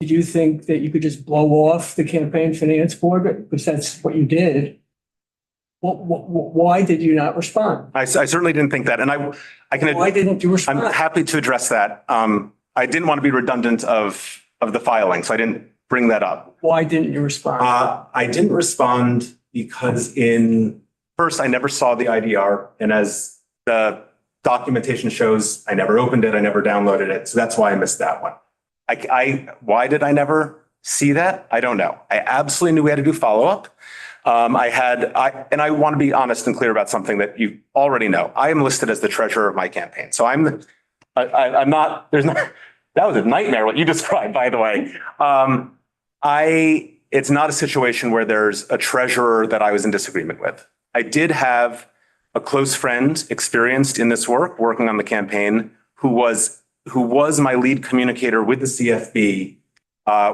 [SPEAKER 3] Did you think that you could just blow off the campaign finance board? Because that's what you did. Why did you not respond?
[SPEAKER 10] I certainly didn't think that. And I can.
[SPEAKER 3] Why didn't you respond?
[SPEAKER 10] I'm happy to address that. I didn't want to be redundant of the filing, so I didn't bring that up.
[SPEAKER 3] Why didn't you respond?
[SPEAKER 10] I didn't respond because first, I never saw the IDR. And as the documentation shows, I never opened it. I never downloaded it. So that's why I missed that one. Why did I never see that? I don't know. I absolutely knew we had to do follow-up. And I want to be honest and clear about something that you already know. I am listed as the treasurer of my campaign. So I'm not, that was a nightmare what you described, by the way. It's not a situation where there's a treasurer that I was in disagreement with. I did have a close friend experienced in this work, working on the campaign, who was my lead communicator with the CFB,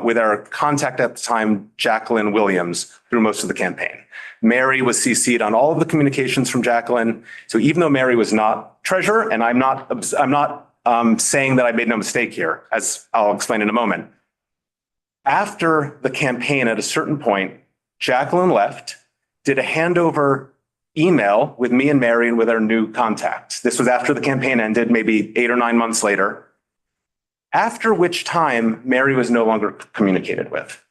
[SPEAKER 10] with our contact at the time, Jacqueline Williams, through most of the campaign. Mary was CC'd on all of the communications from Jacqueline. So even though Mary was not treasurer, and I'm not saying that I made no mistake here, as I'll explain in a moment. After the campaign, at a certain point, Jacqueline left, did a handover email with me and Mary and with our new contacts. This was after the campaign ended, maybe 8 or 9 months later. After which time, Mary was no longer communicated with.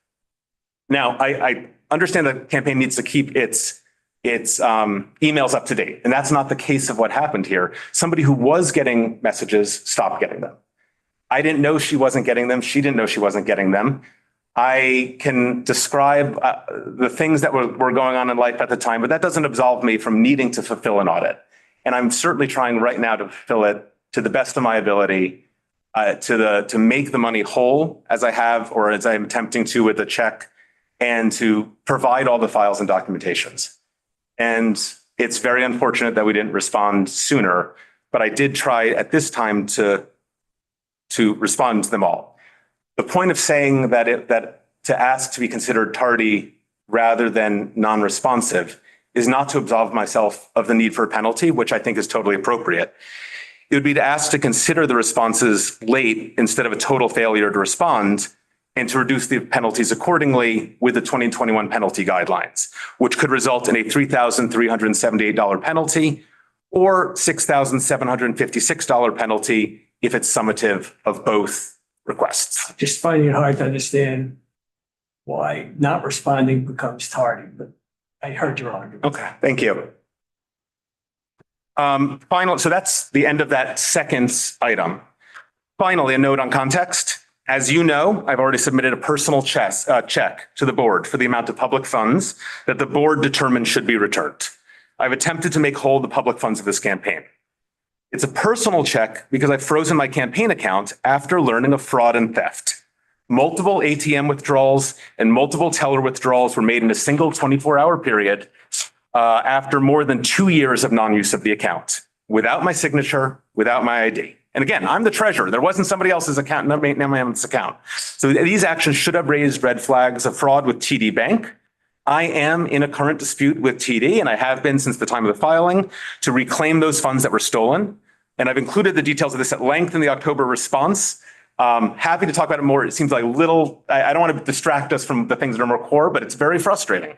[SPEAKER 10] Now, I understand the campaign needs to keep its emails up to date, and that's not the case of what happened here. Somebody who was getting messages stopped getting them. I didn't know she wasn't getting them. She didn't know she wasn't getting them. I can describe the things that were going on in life at the time, but that doesn't absolve me from needing to fulfill an audit. And I'm certainly trying right now to fulfill it to the best of my ability. to make the money whole as I have, or as I'm attempting to with a check, and to provide all the files and documentations. And it's very unfortunate that we didn't respond sooner, but I did try at this time to respond to them all. The point of saying that to ask to be considered tardy rather than non-responsive is not to absolve myself of the need for a penalty, which I think is totally appropriate. It would be to ask to consider the responses late instead of a total failure to respond, and to reduce the penalties accordingly with the 2021 penalty guidelines, which could result in a $3,378 penalty or $6,756 penalty if it's summative of both requests.
[SPEAKER 3] Just finding it hard to understand why not responding becomes tardy, but I heard your argument.
[SPEAKER 10] Okay, thank you. So that's the end of that second item. Finally, a note on context. As you know, I've already submitted a personal check to the board for the amount of public funds that the board determined should be returned. I've attempted to make whole the public funds of this campaign. It's a personal check because I've frozen my campaign account after learning of fraud and theft. Multiple ATM withdrawals and multiple teller withdrawals were made in a single 24-hour period after more than 2 years of non-use of the account, without my signature, without my ID. And again, I'm the treasurer. There wasn't somebody else's account, not my account. So these actions should have raised red flags of fraud with TD Bank. I am in a current dispute with TD, and I have been since the time of the filing, to reclaim those funds that were stolen. And I've included the details of this at length in the October response. Happy to talk about it more. It seems like I don't want to distract us from the things that are more core, but it's very frustrating.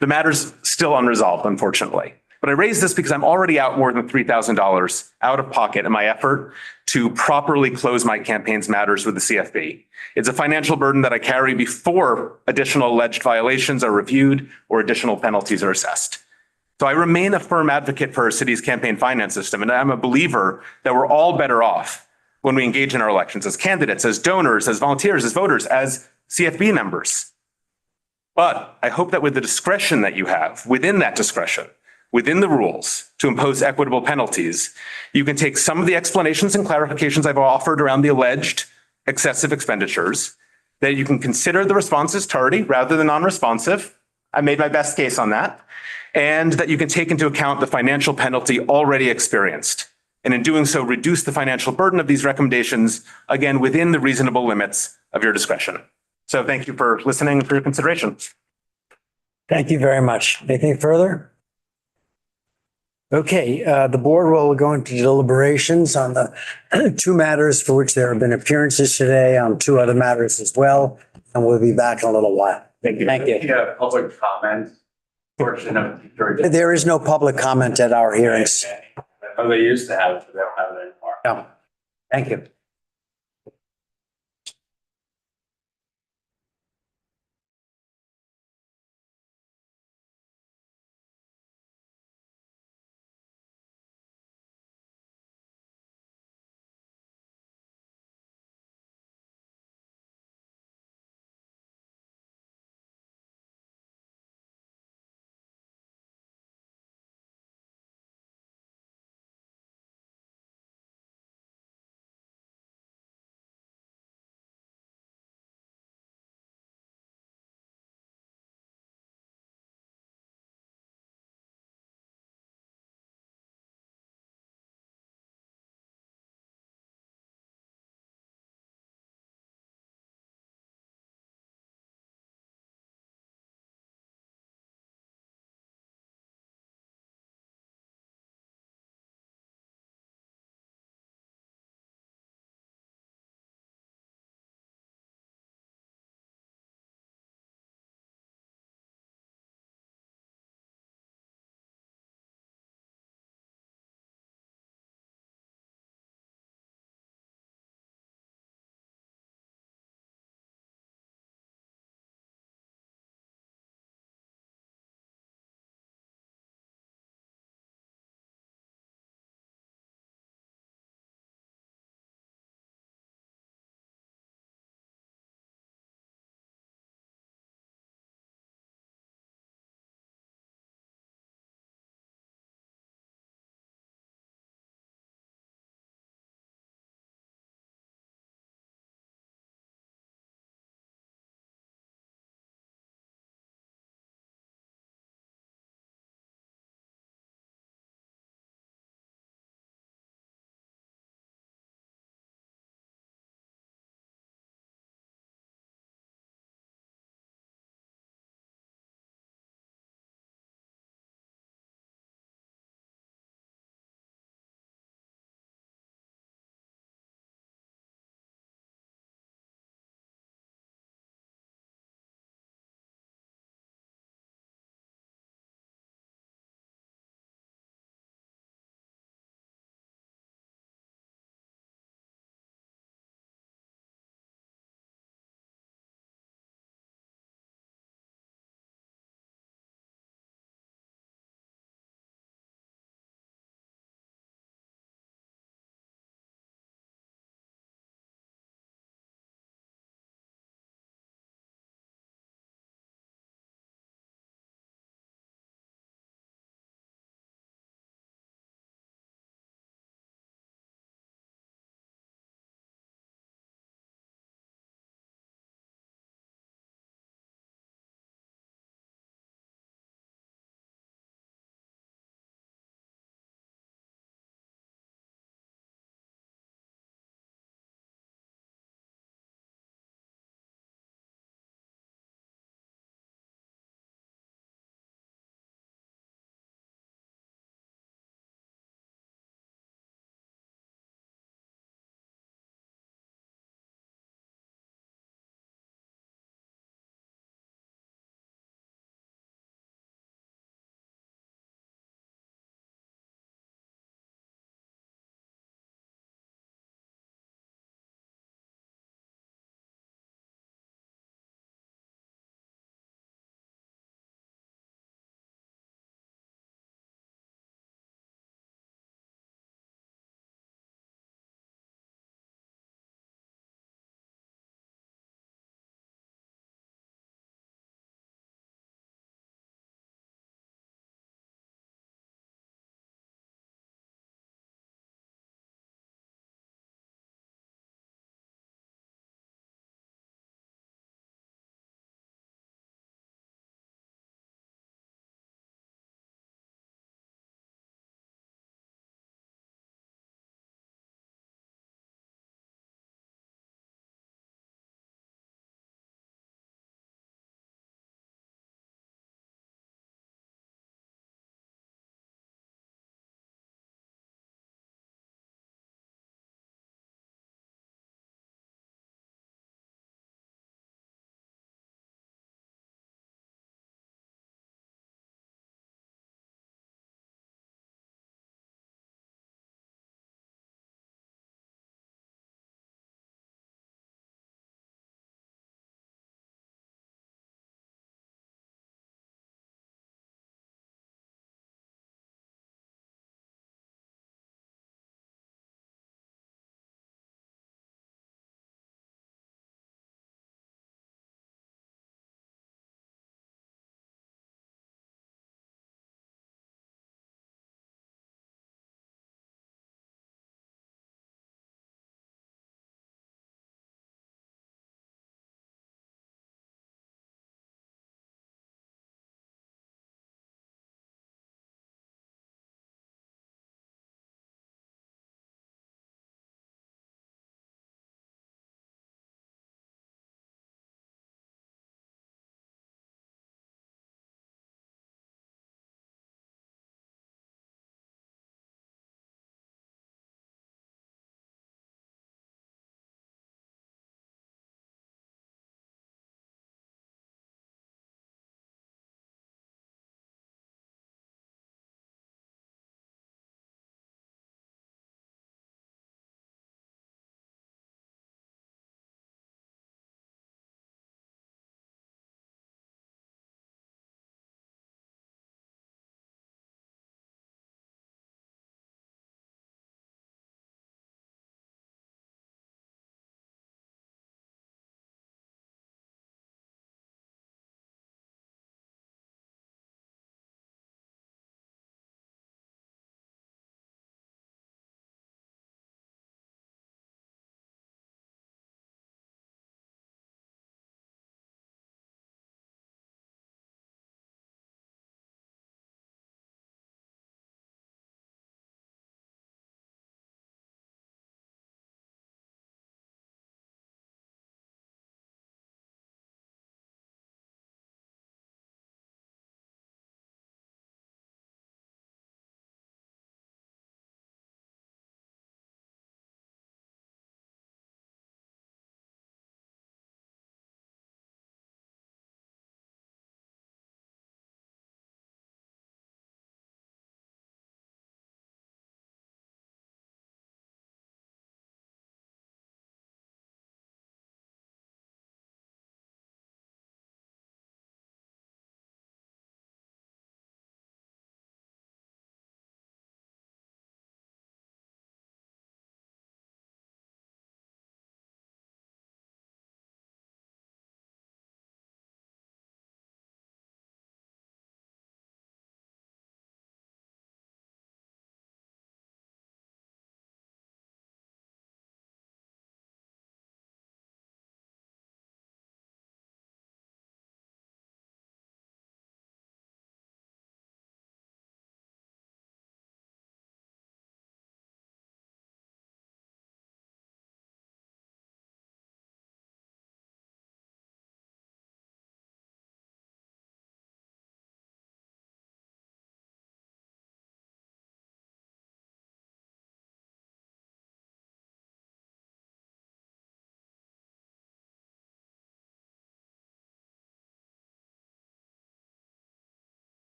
[SPEAKER 10] The matter's still unresolved, unfortunately. But I raise this because I'm already out more than $3,000 out of pocket in my effort to properly close my campaign's matters with the CFB. It's a financial burden that I carry before additional alleged violations are reviewed or additional penalties are assessed. So I remain a firm advocate for our city's campaign finance system, and I'm a believer that we're all better off when we engage in our elections as candidates, as donors, as volunteers, as voters, as CFB members. But I hope that with the discretion that you have, within that discretion, within the rules to impose equitable penalties, you can take some of the explanations and clarifications I've offered around the alleged excessive expenditures, that you can consider the responses tardy rather than non-responsive. I made my best case on that. And that you can take into account the financial penalty already experienced. And in doing so, reduce the financial burden of these recommendations, again, within the reasonable limits of your discretion. So thank you for listening and for your consideration.
[SPEAKER 1] Thank you very much. Anything further? Okay, the board will go into deliberations on the two matters for which there have been appearances today, on two other matters as well, and we'll be back in a little while.
[SPEAKER 11] Thank you.
[SPEAKER 1] Thank you.
[SPEAKER 11] Yeah, public comment portion of the.
[SPEAKER 1] There is no public comment at our hearings.
[SPEAKER 11] Oh, they used to have it, but they don't have it anymore.
[SPEAKER 1] No. Thank you.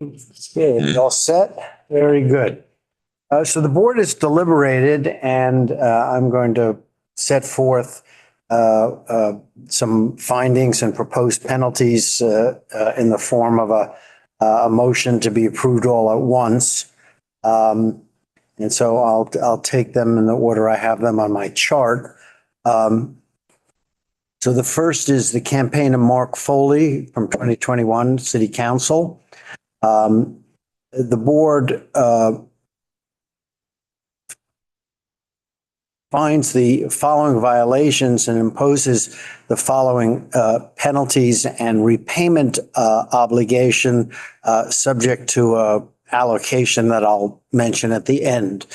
[SPEAKER 1] Okay, all set? Very good. So the board is deliberated and I'm going to set forth some findings and proposed penalties in the form of a motion to be approved all at once. And so I'll take them in the order I have them on my chart. So the first is the campaign of Mark Foley from 2021 City Council. The board finds the following violations and imposes the following penalties and repayment obligation subject to a allocation that I'll mention at the end.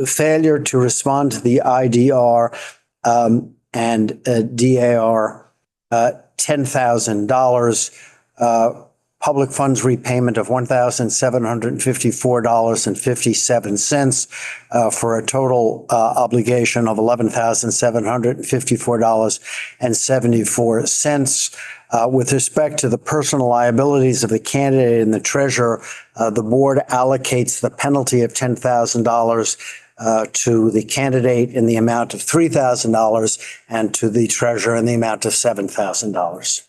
[SPEAKER 1] Failure to respond to the IDR and DAR, $10,000, public funds repayment of $1,754.57 for a total obligation of $11,754.74. With respect to the personal liabilities of the candidate and the treasurer, the board allocates the penalty of $10,000 to the candidate in the amount of $3,000 and to the treasurer in the amount of $7,000.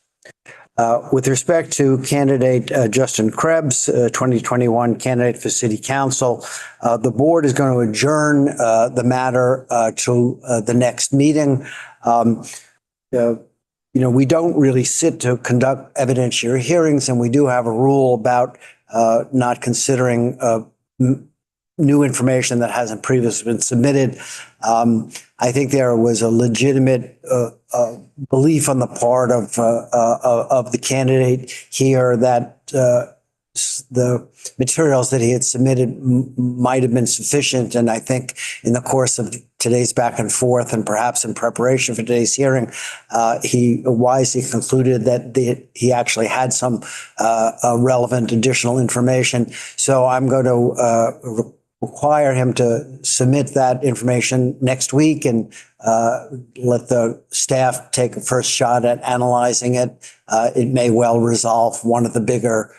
[SPEAKER 1] With respect to candidate Justin Krebs, 2021 candidate for City Council, the board is going to adjourn the matter to the next meeting. We don't really sit to conduct evidentiary hearings, and we do have a rule about not considering new information that hasn't previously been submitted. I think there was a legitimate belief on the part of the candidate here that the materials that he had submitted might have been sufficient. And I think in the course of today's back and forth and perhaps in preparation for today's hearing, he wisely concluded that he actually had some relevant additional information. So I'm going to require him to submit that information next week and let the staff take a first shot at analyzing it. It may well resolve one of the bigger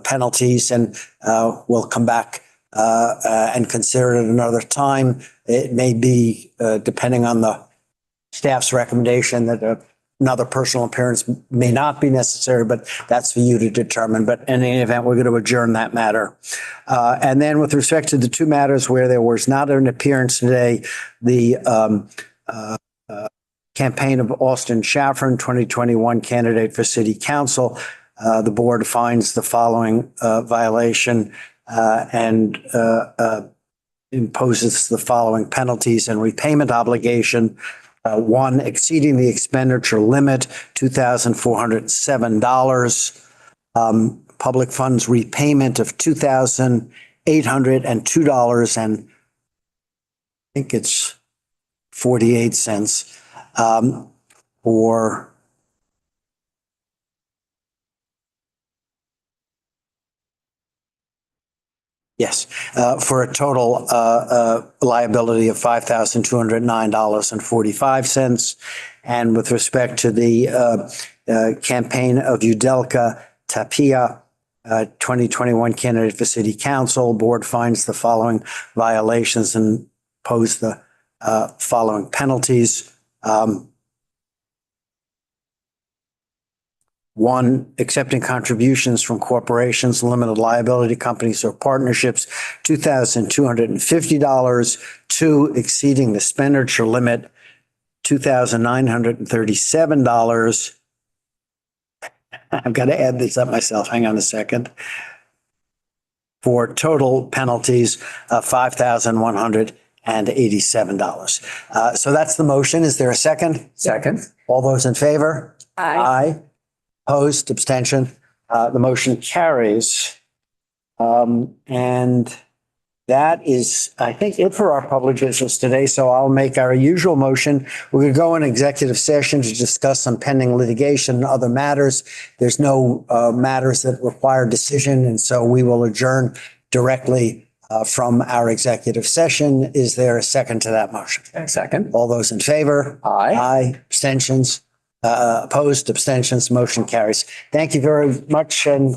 [SPEAKER 1] penalties, and we'll come back and consider it another time. It may be, depending on the staff's recommendation, that another personal appearance may not be necessary, but that's for you to determine. But in any event, we're going to adjourn that matter. And then with respect to the two matters where there was not an appearance today, the campaign of Austin Shaffron, 2021 candidate for City Council, the board finds the following violation and imposes the following penalties and repayment obligation. One, exceeding the expenditure limit, $2,407. Public funds repayment of $2,802 and I think it's 48 cents for for a total liability of $5,209.45. And with respect to the campaign of Udelka Tapia, 2021 candidate for City Council, board finds the following violations and pose the following penalties. One, accepting contributions from corporations, limited liability companies, or partnerships, $2,250. Two, exceeding the expenditure limit, $2,937. I've got to add this up myself. Hang on a second. For total penalties of $5,187. So that's the motion. Is there a second?
[SPEAKER 2] Second.
[SPEAKER 1] All those in favor?
[SPEAKER 8] Aye.
[SPEAKER 1] Opposed, abstention. The motion carries. And that is, I think, it for our public business today. So I'll make our usual motion. We're going to go in executive session to discuss some pending litigation and other matters. There's no matters that require decision, and so we will adjourn directly from our executive session. Is there a second to that motion?
[SPEAKER 2] Second.
[SPEAKER 1] All those in favor?
[SPEAKER 2] Aye.
[SPEAKER 1] Aye. Abstentions? Opposed, abstentions, motion carries. Thank you very much, and